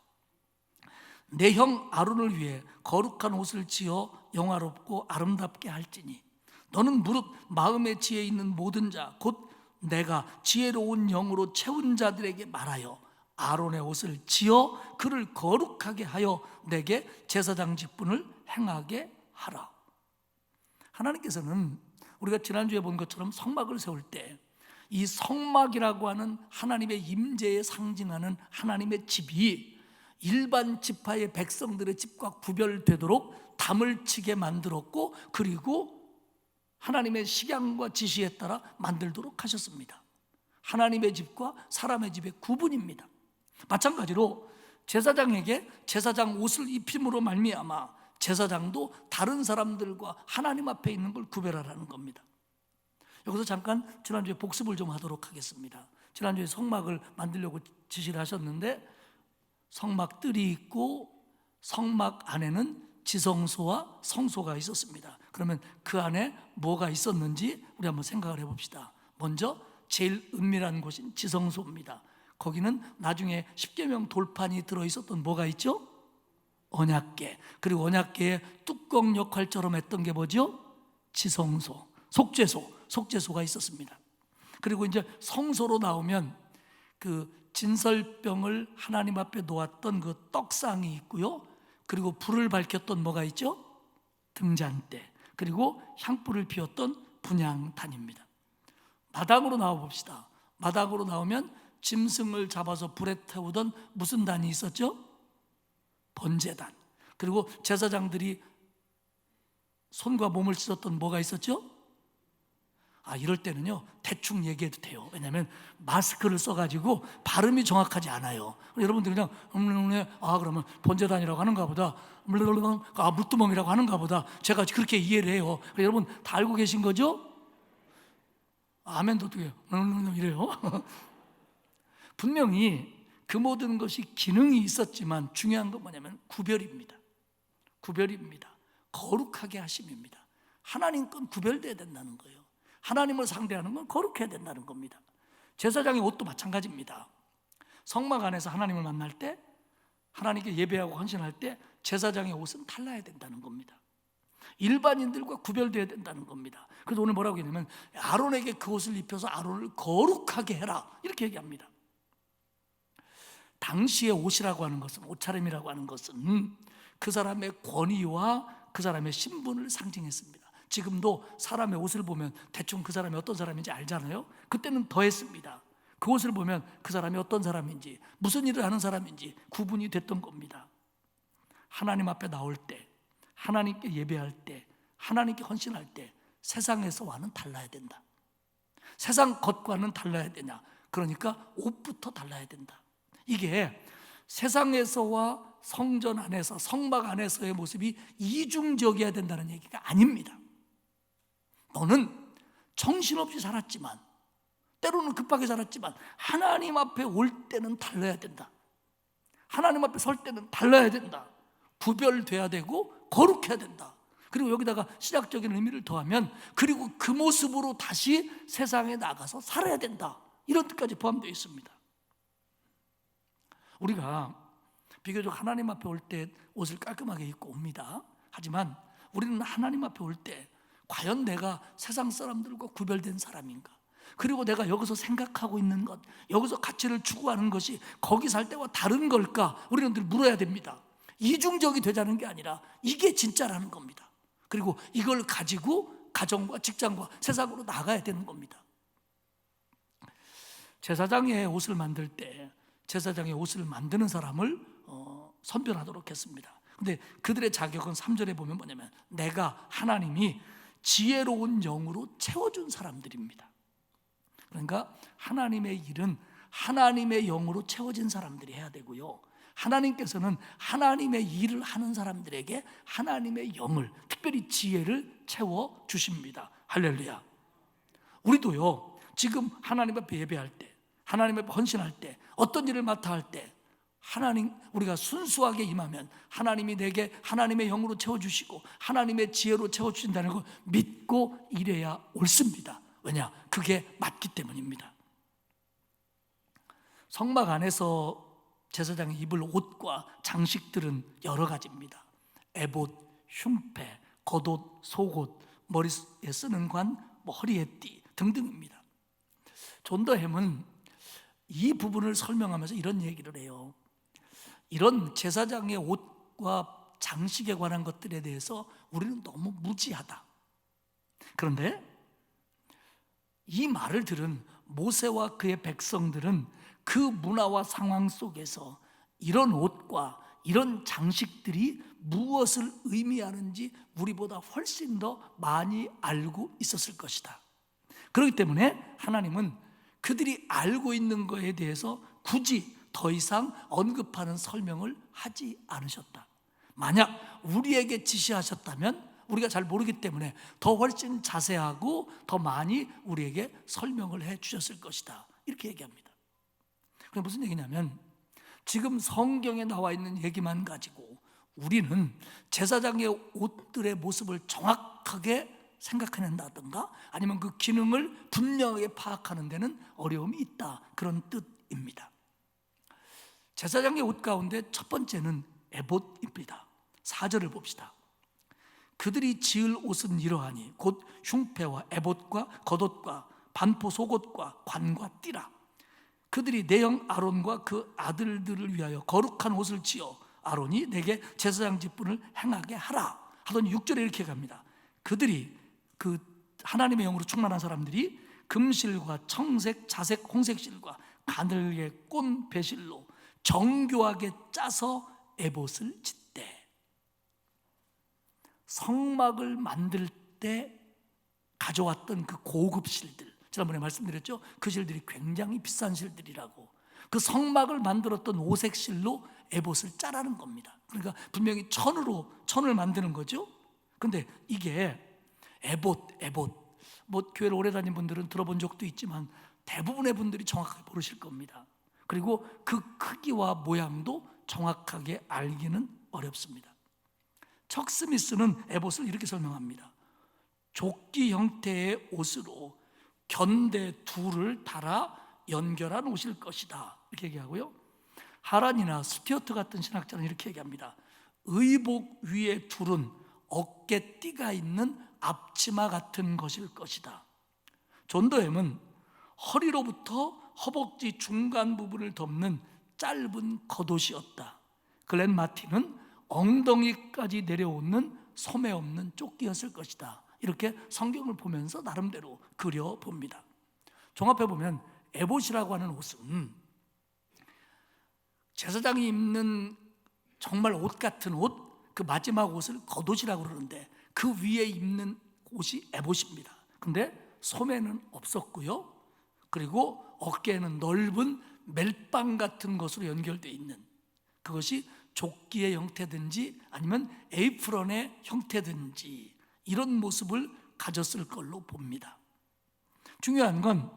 내 형 아론을 위해 거룩한 옷을 지어 영화롭고 아름답게 할지니 너는 무릇 마음의 지혜 있는 모든 자 곧 내가 지혜로운 영으로 채운 자들에게 말하여 아론의 옷을 지어 그를 거룩하게 하여 내게 제사장 직분을 행하게 하라. 하나님께서는 우리가 지난주에 본 것처럼 성막을 세울 때 이 성막이라고 하는 하나님의 임재에 상징하는 하나님의 집이 일반 지파의 백성들의 집과 구별되도록 담을 치게 만들었고 그리고 하나님의 식양과 지시에 따라 만들도록 하셨습니다. 하나님의 집과 사람의 집의 구분입니다. 마찬가지로 제사장에게 제사장 옷을 입힘으로 말미암아 제사장도 다른 사람들과 하나님 앞에 있는 걸 구별하라는 겁니다. 여기서 잠깐 지난주에 복습을 좀 하도록 하겠습니다. 지난주에 성막을 만들려고 지시를 하셨는데 성막 뜰이 있고 성막 안에는 지성소와 성소가 있었습니다. 그러면 그 안에 뭐가 있었는지 우리 한번 생각을 해봅시다. 먼저 제일 은밀한 곳인 지성소입니다. 거기는 나중에 십계명 돌판이 들어있었던 뭐가 있죠? 언약궤. 그리고 언약궤의 뚜껑 역할처럼 했던 게 뭐죠? 지성소, 속죄소가 있었습니다. 그리고 이제 성소로 나오면 그 진설병을 하나님 앞에 놓았던 그 떡상이 있고요. 그리고 불을 밝혔던 뭐가 있죠? 등잔대. 그리고 향불을 피웠던 분향단입니다. 마당으로 나와 봅시다. 마당으로 나오면 짐승을 잡아서 불에 태우던 무슨 단이 있었죠? 번제단. 그리고 제사장들이 손과 몸을 씻었던 뭐가 있었죠? 이럴 때는요 대충 얘기해도 돼요. 왜냐하면 마스크를 써가지고 발음이 정확하지 않아요. 여러분들 그냥 그러면 번제단이라고 하는가 보다, 물두멍이라고 하는가 보다, 제가 그렇게 이해를 해요. 여러분 다 알고 계신 거죠? 아멘도 어떻게 해요? 이래요. 분명히 그 모든 것이 기능이 있었지만 중요한 건 뭐냐면 구별입니다. 거룩하게 하심입니다. 하나님 건 구별돼야 된다는 거예요. 하나님을 상대하는 건 거룩해야 된다는 겁니다. 제사장의 옷도 마찬가지입니다. 성막 안에서 하나님을 만날 때, 하나님께 예배하고 헌신할 때 제사장의 옷은 달라야 된다는 겁니다. 일반인들과 구별돼야 된다는 겁니다. 그래서 오늘 뭐라고 얘기하냐면 아론에게 그 옷을 입혀서 아론을 거룩하게 해라 이렇게 얘기합니다. 당시의 옷이라고 하는 것은, 옷차림이라고 하는 것은 그 사람의 권위와 그 사람의 신분을 상징했습니다. 지금도 사람의 옷을 보면 대충 그 사람이 어떤 사람인지 알잖아요. 그때는 더했습니다. 그 옷을 보면 그 사람이 어떤 사람인지, 무슨 일을 하는 사람인지 구분이 됐던 겁니다. 하나님 앞에 나올 때, 하나님께 예배할 때, 하나님께 헌신할 때 세상에서와는 달라야 된다. 세상 것과는 달라야 되냐? 그러니까 옷부터 달라야 된다. 이게 세상에서와 성전 안에서, 성막 안에서의 모습이 이중적이어야 된다는 얘기가 아닙니다. 너는 정신없이 살았지만, 때로는 급하게 살았지만 하나님 앞에 올 때는 달라야 된다. 하나님 앞에 설 때는 달라야 된다. 구별돼야 되고 거룩해야 된다. 그리고 여기다가 신학적인 의미를 더하면 그리고 그 모습으로 다시 세상에 나가서 살아야 된다. 이런 뜻까지 포함되어 있습니다. 우리가 비교적 하나님 앞에 올 때 옷을 깔끔하게 입고 옵니다. 하지만 우리는 하나님 앞에 올 때 과연 내가 세상 사람들과 구별된 사람인가? 그리고 내가 여기서 생각하고 있는 것, 여기서 가치를 추구하는 것이 거기 살 때와 다른 걸까? 우리는 늘 물어야 됩니다. 이중적이 되자는 게 아니라 이게 진짜라는 겁니다. 그리고 이걸 가지고 가정과 직장과 세상으로 나가야 되는 겁니다. 제사장의 옷을 만들 때 제사장의 옷을 만드는 사람을 선별하도록 했습니다. 근데 그들의 자격은 3절에 보면 뭐냐면 내가 하나님이 지혜로운 영으로 채워준 사람들입니다. 그러니까 하나님의 일은 하나님의 영으로 채워진 사람들이 해야 되고요, 하나님께서는 하나님의 일을 하는 사람들에게 하나님의 영을, 특별히 지혜를 채워 주십니다. 할렐루야. 우리도요, 지금 하나님 앞에 예배할 때, 하나님 앞에 헌신할 때, 어떤 일을 맡아 할 때 하나님, 우리가 순수하게 임하면 하나님이 내게 하나님의 영으로 채워주시고 하나님의 지혜로 채워주신다는 걸 믿고 일해야 옳습니다. 왜냐? 그게 맞기 때문입니다. 성막 안에서 제사장이 입을 옷과 장식들은 여러 가지입니다. 에봇, 흉패, 겉옷, 속옷, 머리에 쓰는 관, 허리에 띠 등등입니다. 존 더 햄은 이 부분을 설명하면서 이런 얘기를 해요. 이런 제사장의 옷과 장식에 관한 것들에 대해서 우리는 너무 무지하다. 그런데 이 말을 들은 모세와 그의 백성들은 그 문화와 상황 속에서 이런 옷과 이런 장식들이 무엇을 의미하는지 우리보다 훨씬 더 많이 알고 있었을 것이다. 그렇기 때문에 하나님은 그들이 알고 있는 것에 대해서 굳이 더 이상 언급하는 설명을 하지 않으셨다. 만약 우리에게 지시하셨다면 우리가 잘 모르기 때문에 더 훨씬 자세하고 더 많이 우리에게 설명을 해 주셨을 것이다. 이렇게 얘기합니다. 그게 무슨 얘기냐면 지금 성경에 나와 있는 얘기만 가지고 우리는 제사장의 옷들의 모습을 정확하게 생각해낸다든가 아니면 그 기능을 분명하게 파악하는 데는 어려움이 있다. 그런 뜻입니다. 제사장의 옷 가운데 첫 번째는 에봇입니다. 4절을 봅시다. 그들이 지을 옷은 이러하니 곧 흉패와 에봇과 겉옷과 반포 속옷과 관과 띠라. 그들이 내 형 아론과 그 아들들을 위하여 거룩한 옷을 지어 아론이 내게 제사장 직분을 행하게 하라 하더니 6절에 이렇게 갑니다. 그들이 그 하나님의 영으로 충만한 사람들이 금실과 청색, 자색, 홍색실과 가늘게 꼰 배실로 정교하게 짜서 에봇을 짓대. 성막을 만들 때 가져왔던 그 고급 실들, 지난번에 말씀드렸죠? 그 실들이 굉장히 비싼 실들이라고. 그 성막을 만들었던 오색 실로 에봇을 짜라는 겁니다. 그러니까 분명히 천을 만드는 거죠. 근데 이게 에봇, 뭐 교회를 오래 다닌 분들은 들어본 적도 있지만 대부분의 분들이 정확하게 모르실 겁니다. 그리고 그 크기와 모양도 정확하게 알기는 어렵습니다. 척 스미스는 에봇을 이렇게 설명합니다. 조끼 형태의 옷으로 견대 둘을 달아 연결한 옷일 것이다. 이렇게 얘기하고요. 하란이나 스튜어트 같은 신학자는 이렇게 얘기합니다. 의복 위에 둘은 어깨띠가 있는 앞치마 같은 것일 것이다. 존 더 햄은 허리로부터 허벅지 중간 부분을 덮는 짧은 겉옷이었다. 글렌 마틴은 엉덩이까지 내려오는 소매 없는 조끼였을 것이다. 이렇게 성경을 보면서 나름대로 그려봅니다. 종합해보면 에봇이라고 하는 옷은 제사장이 입는 정말 옷 같은 옷, 그 마지막 옷을 겉옷이라고 그러는데 그 위에 입는 옷이 에봇입니다. 근데 소매는 없었고요. 그리고 어깨에는 넓은 멜빵 같은 것으로 연결되어 있는, 그것이 조끼의 형태든지 아니면 에이프런의 형태든지 이런 모습을 가졌을 걸로 봅니다. 중요한 건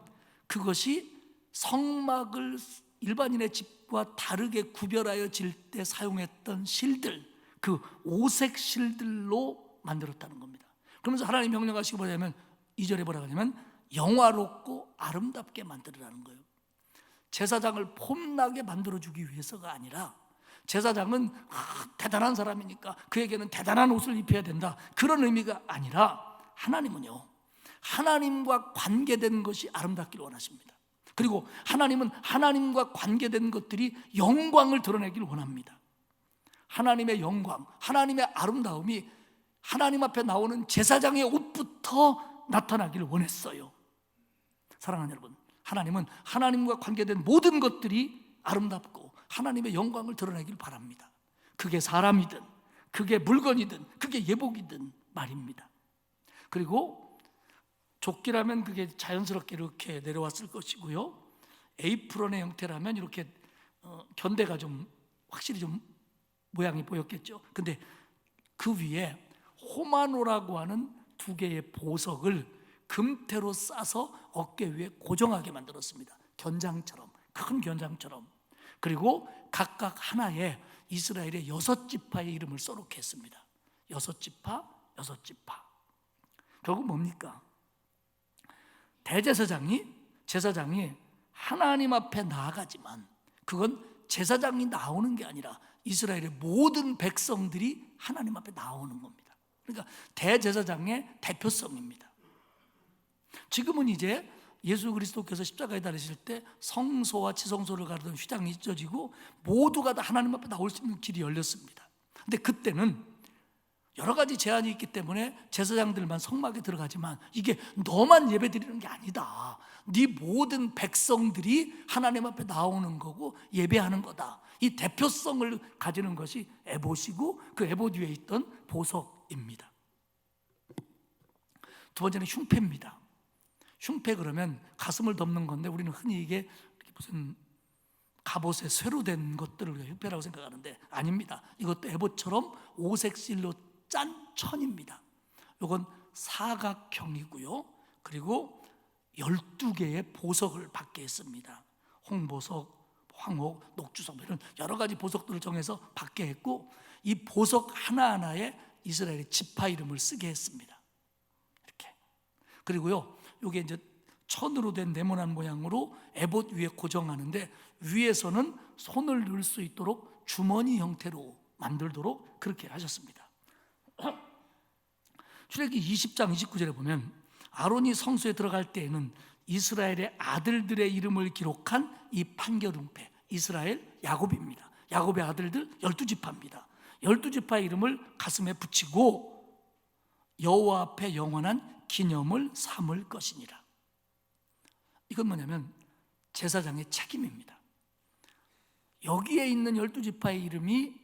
그것이 성막을 일반인의 집과 다르게 구별하여 질 때 사용했던 실들, 그 오색 실들로 만들었다는 겁니다. 그러면서 하나님 명령하시기 뭐냐면 2절에 뭐라고 하냐면 영화롭고 아름답게 만들으라는 거예요. 제사장을 폼나게 만들어주기 위해서가 아니라, 제사장은 대단한 사람이니까 그에게는 대단한 옷을 입혀야 된다, 그런 의미가 아니라, 하나님은요, 하나님과 관계된 것이 아름답기를 원하십니다. 그리고 하나님은 하나님과 관계된 것들이 영광을 드러내길 원합니다. 하나님의 영광, 하나님의 아름다움이 하나님 앞에 나오는 제사장의 옷부터 나타나기를 원했어요. 사랑하는 여러분, 하나님은 하나님과 관계된 모든 것들이 아름답고 하나님의 영광을 드러내길 바랍니다. 그게 사람이든 그게 물건이든 그게 예복이든 말입니다. 그리고 조끼라면 그게 자연스럽게 이렇게 내려왔을 것이고요, 에이프런의 형태라면 이렇게 견대가 좀 확실히 좀 모양이 보였겠죠. 근데 그 위에 호마노라고 하는 2개의 보석을 금태로 싸서 어깨 위에 고정하게 만들었습니다. 견장처럼, 큰 견장처럼. 그리고 각각 하나에 이스라엘의 6지파의 이름을 써놓게 했습니다. 6지파, 6지파. 결국 뭡니까? 제사장이 하나님 앞에 나아가지만 그건 제사장이 나오는 게 아니라 이스라엘의 모든 백성들이 하나님 앞에 나오는 겁니다. 그러니까 대제사장의 대표성입니다. 지금은 이제 예수 그리스도께서 십자가에 달리실 때 성소와 지성소를 가르던 휘장이 잊어지고 모두가 다 하나님 앞에 나올 수 있는 길이 열렸습니다. 근데 그때는 여러 가지 제한이 있기 때문에 제사장들만 성막에 들어가지만, 이게 너만 예배드리는 게 아니다, 네 모든 백성들이 하나님 앞에 나오는 거고 예배하는 거다, 이 대표성을 가지는 것이 에봇이고 그 에봇 위에 있던 보석입니다. 두 번째는 흉패입니다. 흉패 그러면 가슴을 덮는 건데, 우리는 흔히 이게 무슨 갑옷에 쇠로 된 것들을 흉패라고 생각하는데 아닙니다. 이것도 에봇처럼 오색 실로 짠 천입니다. 이건 사각형이고요, 그리고 12개의 보석을 받게 했습니다. 홍보석, 황옥, 녹주석 이런 여러 가지 보석들을 정해서 받게 했고, 이 보석 하나하나에 이스라엘의 지파 이름을 쓰게 했습니다. 이렇게. 그리고요, 이게 이제 천으로 된 네모난 모양으로 에봇 위에 고정하는데, 위에서는 손을 넣을 수 있도록 주머니 형태로 만들도록 그렇게 하셨습니다. 출애굽기 20장 29절에 보면 아론이 성소에 들어갈 때에는 이스라엘의 아들들의 이름을 기록한 이 판결웅패, 이스라엘 야곱입니다. 야곱의 아들들 12지파입니다. 12지파의 이름을 가슴에 붙이고 여호와 앞에 영원한 기념을 삼을 것이니라. 이건 뭐냐면 제사장의 책임입니다. 여기에 있는 12지파의 이름이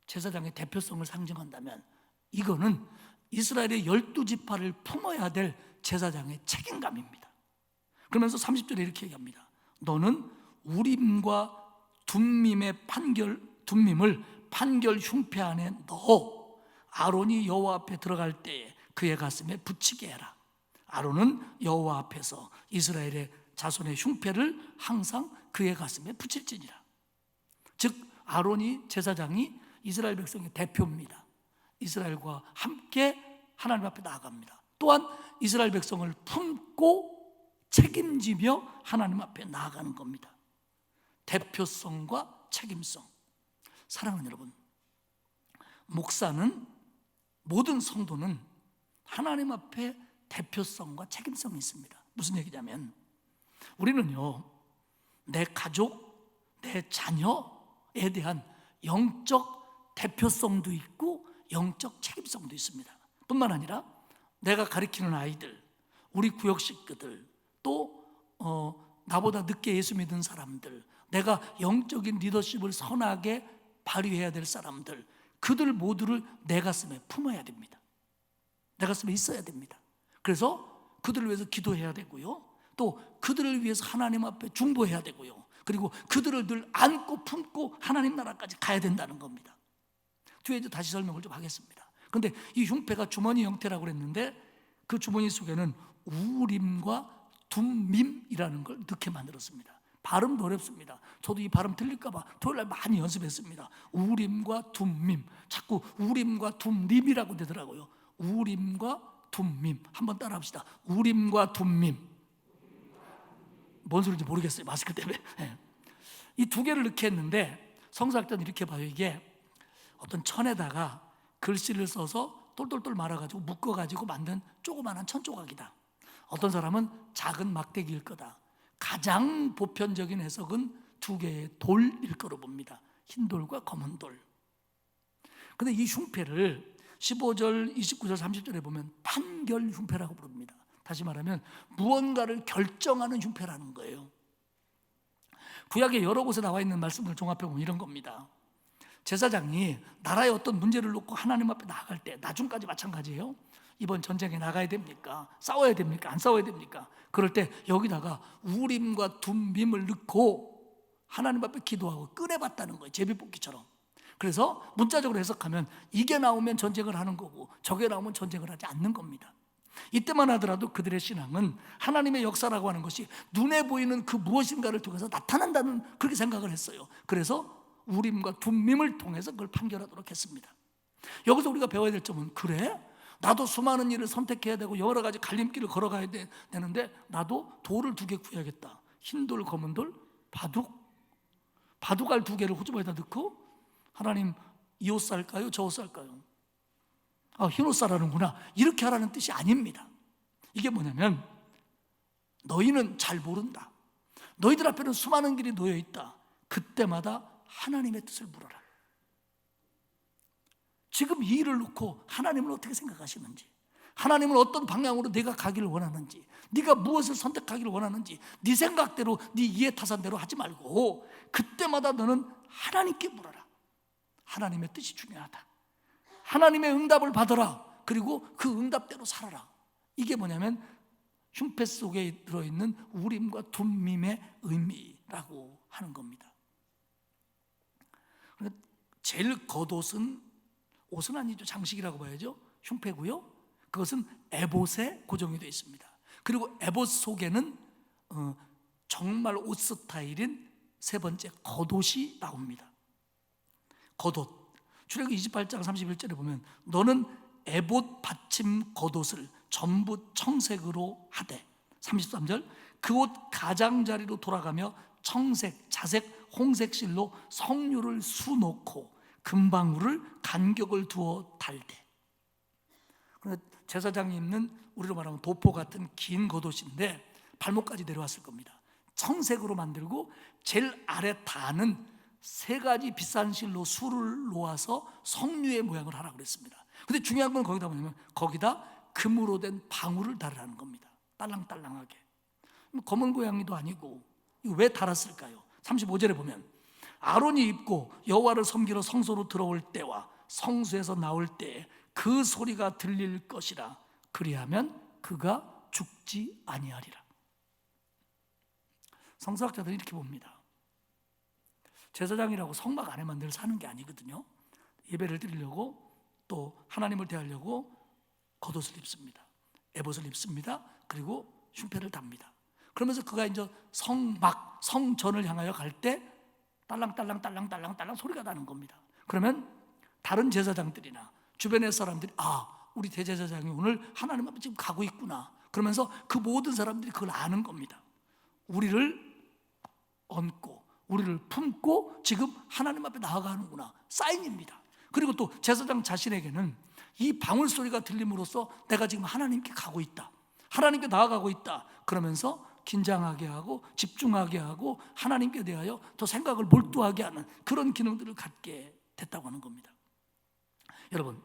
제사장의 대표성을 상징한다면, 이거는 이스라엘의 12지파를 품어야 될 제사장의 책임감입니다. 그러면서 30절에 이렇게 얘기합니다. 너는 우림과 둠밈을 판결 흉패 안에 넣어 아론이 여호와 앞에 들어갈 때에 그의 가슴에 붙이게 해라. 아론은 여호와 앞에서 이스라엘의 자손의 흉패를 항상 그의 가슴에 붙일지니라. 즉 아론이, 제사장이 이스라엘 백성의 대표입니다. 이스라엘과 함께 하나님 앞에 나아갑니다. 또한 이스라엘 백성을 품고 책임지며 하나님 앞에 나아가는 겁니다. 대표성과 책임성. 사랑하는 여러분, 목사는, 모든 성도는 하나님 앞에 대표성과 책임성이 있습니다. 무슨 얘기냐면, 우리는요, 내 가족, 내 자녀에 대한 영적 대표성도 있고 영적 책임성도 있습니다. 뿐만 아니라 내가 가르치는 아이들, 우리 구역 식구들, 또 나보다 늦게 예수 믿은 사람들, 내가 영적인 리더십을 선하게 발휘해야 될 사람들, 그들 모두를 내 가슴에 품어야 됩니다. 내 가슴에 있어야 됩니다. 그래서 그들을 위해서 기도해야 되고요, 또 그들을 위해서 하나님 앞에 중보해야 되고요, 그리고 그들을 늘 안고 품고 하나님 나라까지 가야 된다는 겁니다. 뒤에 이제 다시 설명을 좀 하겠습니다. 그런데 이 흉패가 주머니 형태라고 그랬는데 그 주머니 속에는 우림과 둠밈이라는 걸 넣게 만들었습니다. 발음도 어렵습니다. 저도 이 발음 틀릴까 봐 토요일날 많이 연습했습니다. 우림과 둠밈, 자꾸 우림과 둠림이라고 되더라고요. 우림과 둠밈, 한번 따라 합시다. 우림과 둠밈. 뭔 소리인지 모르겠어요, 마스크 때문에. 이 두 개를 넣게 했는데 성서학자는 이렇게 봐요. 이게 어떤 천에다가 글씨를 써서 똘똘똘 말아가지고 묶어가지고 만든 조그마한 천조각이다. 어떤 사람은 작은 막대기일 거다. 가장 보편적인 해석은 두 개의 돌일 거로 봅니다. 흰 돌과 검은 돌. 근데 이 흉패를 15절, 29절, 30절에 보면 판결 흉패라고 부릅니다. 다시 말하면 무언가를 결정하는 흉패라는 거예요. 구약의 여러 곳에 나와 있는 말씀을 종합해보면 이런 겁니다. 제사장이 나라의 어떤 문제를 놓고 하나님 앞에 나아갈 때, 나중까지 마찬가지예요. 이번 전쟁에 나가야 됩니까? 싸워야 됩니까? 안 싸워야 됩니까? 그럴 때 여기다가 우림과 둠밈을 넣고 하나님 앞에 기도하고 꺼내봤다는 거예요. 제비뽑기처럼. 그래서 문자적으로 해석하면 이게 나오면 전쟁을 하는 거고 저게 나오면 전쟁을 하지 않는 겁니다. 이때만 하더라도 그들의 신앙은 하나님의 역사라고 하는 것이 눈에 보이는 그 무엇인가를 통해서 나타난다는, 그렇게 생각을 했어요. 그래서 우림과 둠밈을 통해서 그걸 판결하도록 했습니다. 여기서 우리가 배워야 될 점은, 그래? 나도 수많은 일을 선택해야 되고 여러 가지 갈림길을 걸어가야 되는데 나도 돌을 2개 구해야겠다. 흰돌, 검은돌, 바둑알 2개를 호주머니에다 넣고, 하나님 이 옷 살까요? 저 옷 살까요? 흰 옷 사라는구나, 이렇게 하라는 뜻이 아닙니다. 이게 뭐냐면, 너희는 잘 모른다. 너희들 앞에는 수많은 길이 놓여 있다. 그때마다 하나님의 뜻을 물어라. 지금 이 일을 놓고 하나님은 어떻게 생각하시는지, 하나님은 어떤 방향으로 네가 가기를 원하는지, 네가 무엇을 선택하기를 원하는지 네 생각대로, 네 이해타산대로 하지 말고 그때마다 너는 하나님께 물어라. 하나님의 뜻이 중요하다. 하나님의 응답을 받아라. 그리고 그 응답대로 살아라. 이게 뭐냐면 흉패 속에 들어있는 우림과 둠밈의 의미라고 하는 겁니다. 제일 겉옷은, 옷은 아니죠, 장식이라고 봐야죠, 흉패고요. 그것은 에봇에 고정이 되어 있습니다. 그리고 에봇 속에는 정말 옷 스타일인 세 번째 겉옷이 나옵니다. 겉옷. 출애굽기 28장 31절에 보면 너는 에봇 받침 겉옷을 전부 청색으로 하되, 33절 그 옷 가장자리로 돌아가며 청색, 자색, 홍색 실로 성류를 수놓고 금방울을 간격을 두어 달되. 제사장이 입는, 우리로 말하면 도포 같은 긴 겉옷인데 발목까지 내려왔을 겁니다. 청색으로 만들고 제일 아래 단은 3가지 비싼 실로 수를 놓아서 성류의 모양을 하라고 그랬습니다. 근데 중요한 건 거기다 뭐냐면 거기다 금으로 된 방울을 달으라는 겁니다. 딸랑딸랑하게. 검은 고양이도 아니고 이거 왜 달았을까요? 35절에 보면 아론이 입고 여호와를 섬기러 성소로 들어올 때와 성소에서 나올 때에 그 소리가 들릴 것이라. 그리하면 그가 죽지 아니하리라. 성서학자들은 이렇게 봅니다. 제사장이라고 성막 안에만 늘 사는 게 아니거든요. 예배를 드리려고, 또 하나님을 대하려고 겉옷을 입습니다. 에봇을 입습니다. 그리고 흉패를 답니다. 그러면서 그가 이제 성막, 성전을 향하여 갈 때 딸랑딸랑딸랑딸랑딸랑 소리가 나는 겁니다. 그러면 다른 제사장들이나 주변의 사람들이, 우리 대제사장이 오늘 하나님 앞에 지금 가고 있구나, 그러면서 그 모든 사람들이 그걸 아는 겁니다. 우리를 얹고 우리를 품고 지금 하나님 앞에 나아가는구나, 사인입니다. 그리고 또 제사장 자신에게는 이 방울 소리가 들림으로써 내가 지금 하나님께 가고 있다, 하나님께 나아가고 있다, 그러면서 긴장하게 하고 집중하게 하고 하나님께 대하여 더 생각을 몰두하게 하는 그런 기능들을 갖게 됐다고 하는 겁니다. 여러분,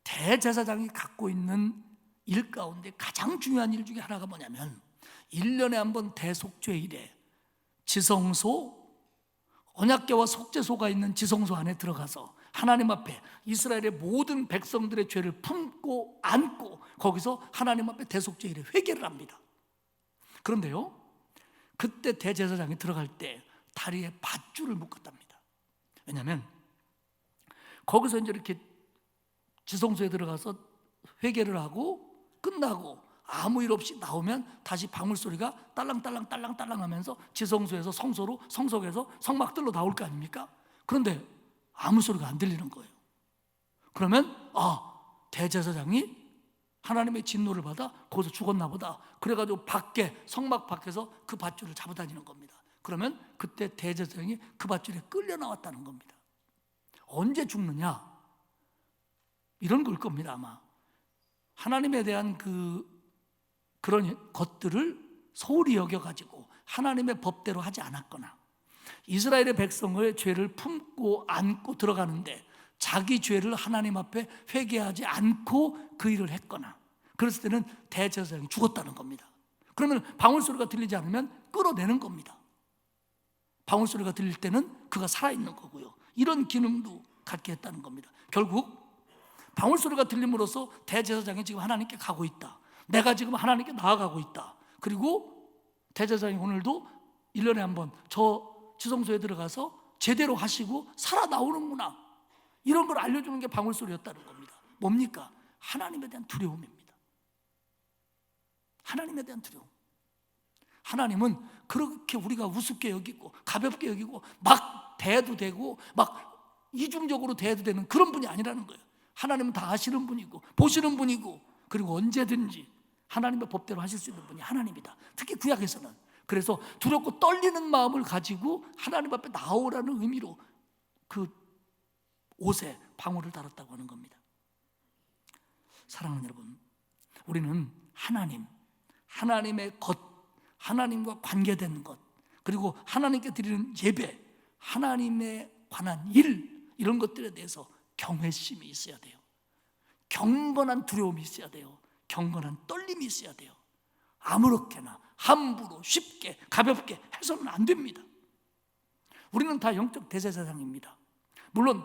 대제사장이 갖고 있는 일 가운데 가장 중요한 일 중에 하나가 뭐냐면 1년에 한 번 대속죄일에 지성소, 언약궤와 속죄소가 있는 지성소 안에 들어가서 하나님 앞에 이스라엘의 모든 백성들의 죄를 품고 안고 거기서 하나님 앞에 대속죄일에 회개를 합니다. 그런데요, 그때 대제사장이 들어갈 때 다리에 밧줄을 묶었답니다. 왜냐하면 거기서 이제 이렇게 지성소에 들어가서 회개를 하고 끝나고 아무 일 없이 나오면 다시 방울 소리가 딸랑딸랑 딸랑딸랑 하면서 지성소에서 성소로, 성석에서 성막들로 나올 거 아닙니까? 그런데 아무 소리가 안 들리는 거예요. 그러면 대제사장이 하나님의 진노를 받아 거기서 죽었나 보다. 그래가지고 밖에, 성막 밖에서 그 밧줄을 잡아 다니는 겁니다. 그러면 그때 대제사장이 그 밧줄에 끌려 나왔다는 겁니다. 언제 죽느냐? 이런 걸 겁니다. 아마 하나님에 대한 그런 것들을 소홀히 여겨가지고 하나님의 법대로 하지 않았거나, 이스라엘의 백성의 죄를 품고 안고 들어가는데 자기 죄를 하나님 앞에 회개하지 않고 그 일을 했거나, 그랬을 때는 대제사장이 죽었다는 겁니다. 그러면 방울 소리가 들리지 않으면 끌어내는 겁니다. 방울 소리가 들릴 때는 그가 살아있는 거고요. 이런 기능도 갖게 했다는 겁니다. 결국 방울 소리가 들림으로써 대제사장이 지금 하나님께 가고 있다. 내가 지금 하나님께 나아가고 있다. 그리고 대제사장이 오늘도 1년에 한 번 저 지성소에 들어가서 제대로 하시고 살아 나오는구나, 이런 걸 알려주는 게 방울 소리였다는 겁니다. 뭡니까? 하나님에 대한 두려움입니다. 하나님에 대한 두려움. 하나님은 그렇게 우리가 우습게 여기고 가볍게 여기고 막 대해도 되고 막 이중적으로 대해도 되는 그런 분이 아니라는 거예요. 하나님은 다 아시는 분이고 보시는 분이고, 그리고 언제든지 하나님의 법대로 하실 수 있는 분이 하나님이다. 특히 구약에서는. 그래서 두렵고 떨리는 마음을 가지고 하나님 앞에 나오라는 의미로 그 옷에 방울을 달았다고 하는 겁니다. 사랑하는 여러분, 우리는 하나님의 것, 하나님과 관계된 것, 그리고 하나님께 드리는 예배, 하나님에 관한 일, 이런 것들에 대해서 경외심이 있어야 돼요. 경건한 두려움이 있어야 돼요. 경건한 떨림이 있어야 돼요. 아무렇게나 함부로 쉽게 가볍게 해서는 안 됩니다. 우리는 다 영적 대제사장입니다. 물론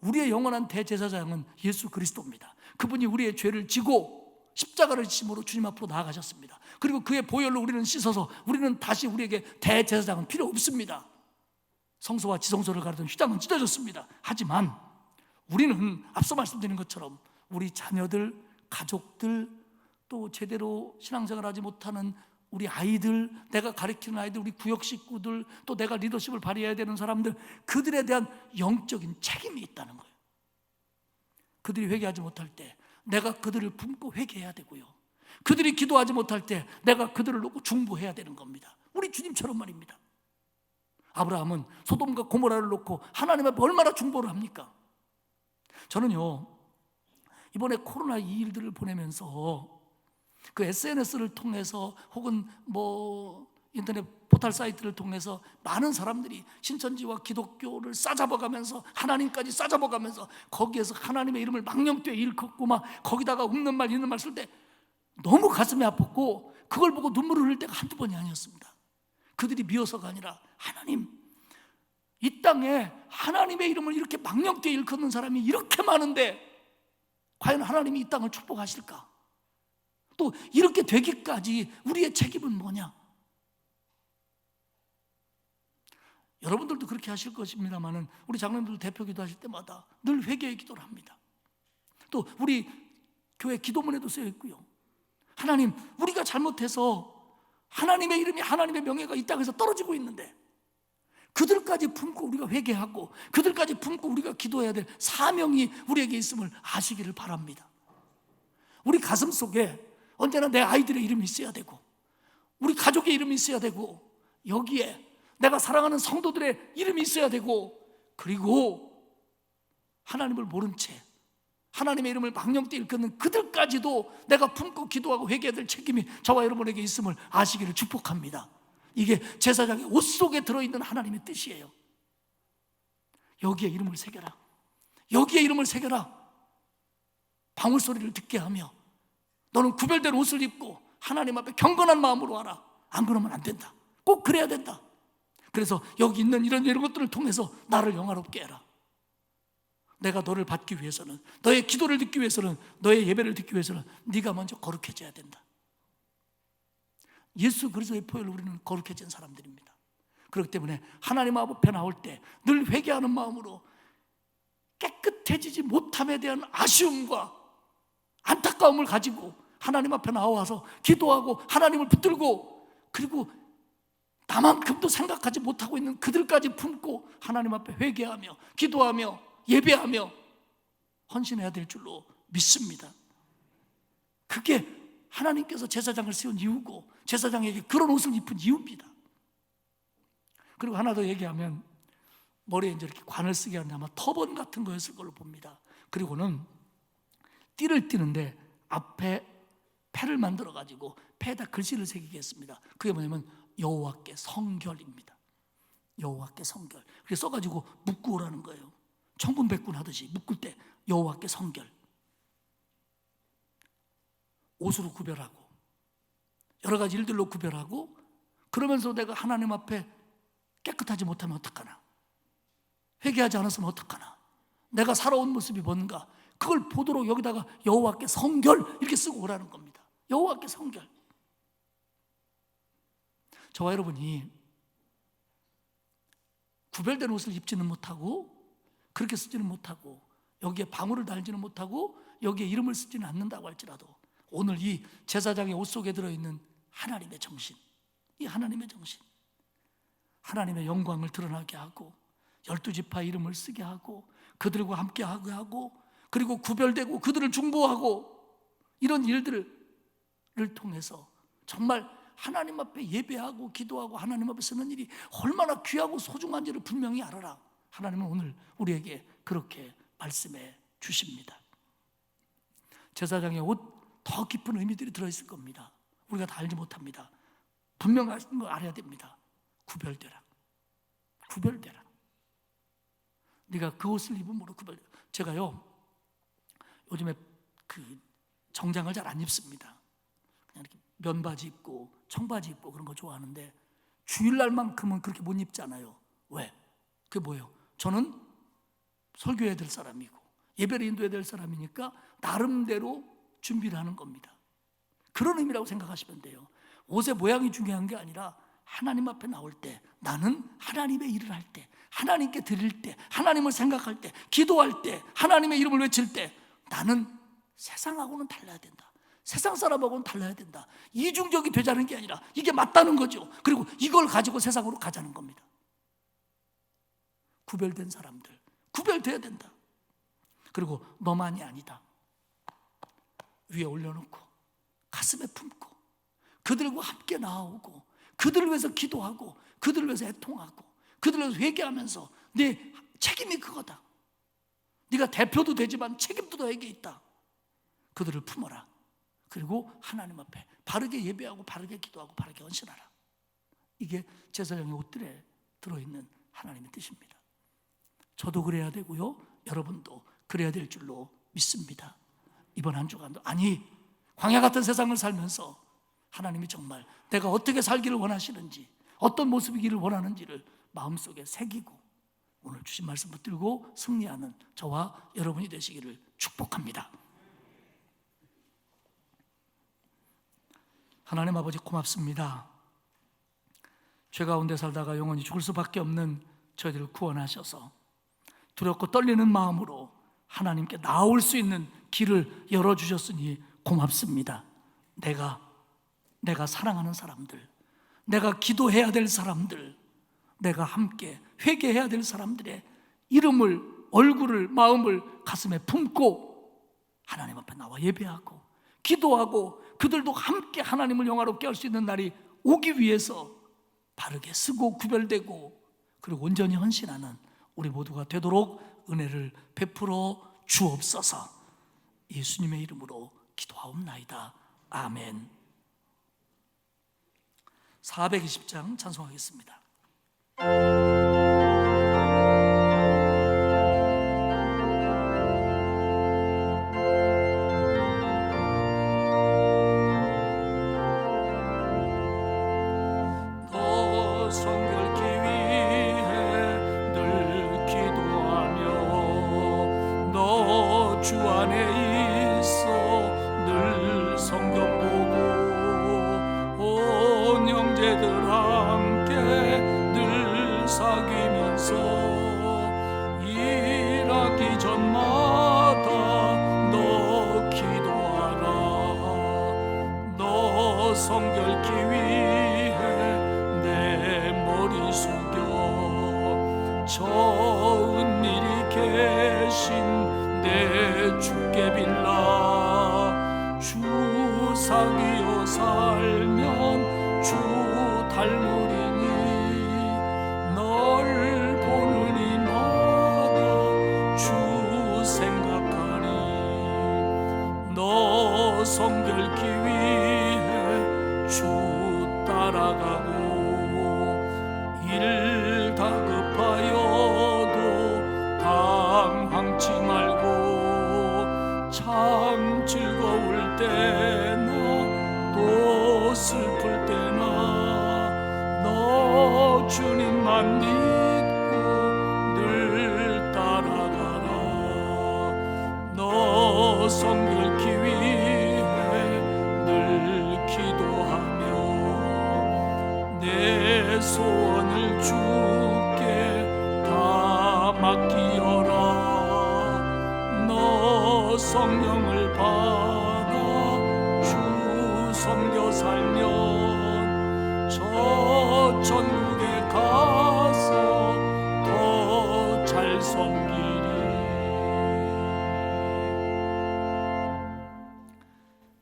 우리의 영원한 대제사장은 예수 그리스도입니다. 그분이 우리의 죄를 지고 십자가를 지심으로 주님 앞으로 나아가셨습니다. 그리고 그의 보혈로 우리는 씻어서 우리는 다시 우리에게 대제사장은 필요 없습니다. 성소와 지성소를 가르던 휘장은 찢어졌습니다. 하지만 우리는 앞서 말씀드린 것처럼 우리 자녀들, 가족들, 또 제대로 신앙생활 하지 못하는 우리 아이들, 내가 가르치는 아이들, 우리 구역 식구들, 또 내가 리더십을 발휘해야 되는 사람들, 그들에 대한 영적인 책임이 있다는 거예요. 그들이 회개하지 못할 때 내가 그들을 품고 회개해야 되고요, 그들이 기도하지 못할 때 내가 그들을 놓고 중보해야 되는 겁니다. 우리 주님처럼 말입니다. 아브라함은 소돔과 고모라를 놓고 하나님 앞에 얼마나 중보를 합니까? 저는요, 이번에 코로나 이 일들을 보내면서 그 SNS를 통해서 혹은 인터넷 포털 사이트를 통해서 많은 사람들이 신천지와 기독교를 싸잡아가면서 하나님까지 싸잡아가면서 거기에서 하나님의 이름을 망령되이 일컫고 막 거기다가 웃는 말 있는 말 쓸 때 너무 가슴이 아팠고, 그걸 보고 눈물을 흘릴 때가 한두 번이 아니었습니다. 그들이 미워서가 아니라, 하나님, 이 땅에 하나님의 이름을 이렇게 망령되이 일컫는 사람이 이렇게 많은데 과연 하나님이 이 땅을 축복하실까? 또 이렇게 되기까지 우리의 책임은 뭐냐? 여러분들도 그렇게 하실 것입니다만은 우리 장로님들 대표 기도하실 때마다 늘 회개의 기도를 합니다. 또 우리 교회 기도문에도 쓰여 있고요, 하나님, 우리가 잘못해서 하나님의 이름이, 하나님의 명예가 이 땅에서 떨어지고 있는데 그들까지 품고 우리가 회개하고 그들까지 품고 우리가 기도해야 될 사명이 우리에게 있음을 아시기를 바랍니다. 우리 가슴 속에 언제나 내 아이들의 이름이 있어야 되고, 우리 가족의 이름이 있어야 되고, 여기에 내가 사랑하는 성도들의 이름이 있어야 되고, 그리고 하나님을 모른 채 하나님의 이름을 망령되이 일컫는 그들까지도 내가 품고 기도하고 회개해야 될 책임이 저와 여러분에게 있음을 아시기를 축복합니다. 이게 제사장의 옷 속에 들어있는 하나님의 뜻이에요. 여기에 이름을 새겨라, 여기에 이름을 새겨라. 방울 소리를 듣게 하며 너는 구별된 옷을 입고 하나님 앞에 경건한 마음으로 와라. 안 그러면 안 된다. 꼭 그래야 된다. 그래서 여기 있는 이런 것들을 통해서 나를 영화롭게 해라. 내가 너를 받기 위해서는, 너의 기도를 듣기 위해서는, 너의 예배를 듣기 위해서는 네가 먼저 거룩해져야 된다. 예수 그리스도의 보혈로 우리는 거룩해진 사람들입니다. 그렇기 때문에 하나님 앞에 나올 때 늘 회개하는 마음으로 깨끗해지지 못함에 대한 아쉬움과 안타까움을 가지고 하나님 앞에 나와서 기도하고 하나님을 붙들고, 그리고 나만큼도 생각하지 못하고 있는 그들까지 품고 하나님 앞에 회개하며 기도하며 예배하며 헌신해야 될 줄로 믿습니다. 그게 하나님께서 제사장을 세운 이유고 제사장에게 그런 옷을 입힌 이유입니다. 그리고 하나 더 얘기하면, 머리에 이제 이렇게 관을 쓰게 하는데 아마 터번 같은 거였을 걸로 봅니다. 그리고는 띠를 띠는데 앞에 패를 만들어 가지고 패에다 글씨를 새기게 했습니다. 그게 뭐냐면 여호와께 성결입니다. 여호와께 성결. 그렇게 써가지고 묶고 오라는 거예요. 청군백군 하듯이 묶을 때 여호와께 성결. 옷으로 구별하고 여러 가지 일들로 구별하고, 그러면서 내가 하나님 앞에 깨끗하지 못하면 어떡하나, 회개하지 않았으면 어떡하나, 내가 살아온 모습이 뭔가, 그걸 보도록 여기다가 여호와께 성결 이렇게 쓰고 오라는 겁니다. 여호와께 성결. 저와 여러분이 구별된 옷을 입지는 못하고 그렇게 쓰지는 못하고 여기에 방울을 달지는 못하고 여기에 이름을 쓰지는 않는다고 할지라도, 오늘 이 제사장의 옷 속에 들어있는 하나님의 정신, 이 하나님의 정신, 하나님의 영광을 드러나게 하고 12지파 이름을 쓰게 하고 그들과 함께 하게 하고, 그리고 구별되고 그들을 중보하고, 이런 일들을 통해서 정말 하나님 앞에 예배하고 기도하고 하나님 앞에 서는 일이 얼마나 귀하고 소중한지를 분명히 알아라. 하나님은 오늘 우리에게 그렇게 말씀해 주십니다. 제사장의 옷 더 깊은 의미들이 들어있을 겁니다. 우리가 다 알지 못합니다. 분명한 걸 알아야 됩니다. 구별되라. 구별되라. 네가 그 옷을 입음으로 구별되라. 제가요 요즘에 그 정장을 잘 안 입습니다. 그냥 이렇게 면바지 입고 청바지 입고 그런 거 좋아하는데, 주일날만큼은 그렇게 못 입잖아요. 왜? 그게 뭐예요? 저는 설교해야 될 사람이고 예배를 인도해야 될 사람이니까 나름대로 준비를 하는 겁니다. 그런 의미라고 생각하시면 돼요. 옷의 모양이 중요한 게 아니라 하나님 앞에 나올 때, 나는 하나님의 일을 할 때, 하나님께 드릴 때, 하나님을 생각할 때, 기도할 때, 하나님의 이름을 외칠 때, 나는 세상하고는 달라야 된다. 세상 사람하고는 달라야 된다. 이중적이 되자는 게 아니라 이게 맞다는 거죠. 그리고 이걸 가지고 세상으로 가자는 겁니다. 구별된 사람들, 구별돼야 된다. 그리고 너만이 아니다. 위에 올려놓고 가슴에 품고 그들과 함께 나아오고 그들을 위해서 기도하고 그들을 위해서 애통하고 그들을 위해서 회개하면서, 네 책임이 그거다. 네가 대표도 되지만 책임도 너에게 있다. 그들을 품어라. 그리고 하나님 앞에 바르게 예배하고 바르게 기도하고 바르게 헌신하라. 이게 제사장의 옷들에 들어있는 하나님의 뜻입니다. 저도 그래야 되고요, 여러분도 그래야 될 줄로 믿습니다. 이번 한 주간도, 아니 광야 같은 세상을 살면서 하나님이 정말 내가 어떻게 살기를 원하시는지, 어떤 모습이기를 원하는지를 마음속에 새기고 오늘 주신 말씀 붙들고 승리하는 저와 여러분이 되시기를 축복합니다. 하나님 아버지 고맙습니다. 죄 가운데 살다가 영원히 죽을 수밖에 없는 저희들을 구원하셔서 두렵고 떨리는 마음으로 하나님께 나올 수 있는 길을 열어주셨으니 고맙습니다. 내가 사랑하는 사람들, 내가 기도해야 될 사람들, 내가 함께 회개해야 될 사람들의 이름을, 얼굴을, 마음을 가슴에 품고 하나님 앞에 나와 예배하고 기도하고 그들도 함께 하나님을 영화롭게 할 수 있는 날이 오기 위해서 바르게 쓰고 구별되고 그리고 온전히 헌신하는 우리 모두가 되도록 은혜를 베풀어 주옵소서. 예수님의 이름으로 기도하옵나이다. 아멘. 420장 찬송하겠습니다. 너 성결케 위해 늘 기도하며 사귀면서 일하기 전마다 너 기도하라. 너 성결케 위해 내 머리 숙여 저 은밀히 계신 내 주께 빌라. 주 사귀어 살면 주 닮으리니 널 보는 이마다 주 생각하니 너 성결케 위해 주 따라가고 일 다급하여도 당황치 말고 참 즐거울 때나 또 슬플 때나 너 주님만 믿고 늘 따라가라. 너 성결케 위해 늘 기도하며 내 소원을 주께 다 맡기어라. 너 성령을 받아 주 섬겨 살면 저 천국에 가서 더 잘 섬기리.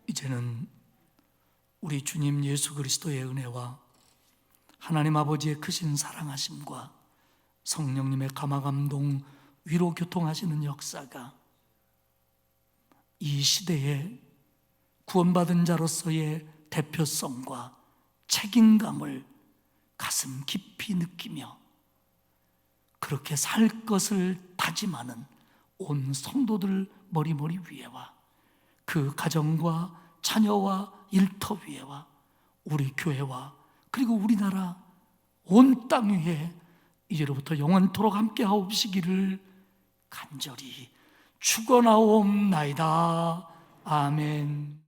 이제는 우리 주님 예수 그리스도의 은혜와 하나님 아버지의 크신 사랑하심과 성령님의 감화감동 위로 교통하시는 역사가 이 시대에 구원받은 자로서의 대표성과 책임감을 가슴 깊이 느끼며 그렇게 살 것을 다짐하는 온 성도들 머리머리 위에와 그 가정과 자녀와 일터 위에와 우리 교회와 그리고 우리나라 온 땅 위에 이제로부터 영원토록 함께 하옵시기를 간절히 축원하옵나이다. 아멘.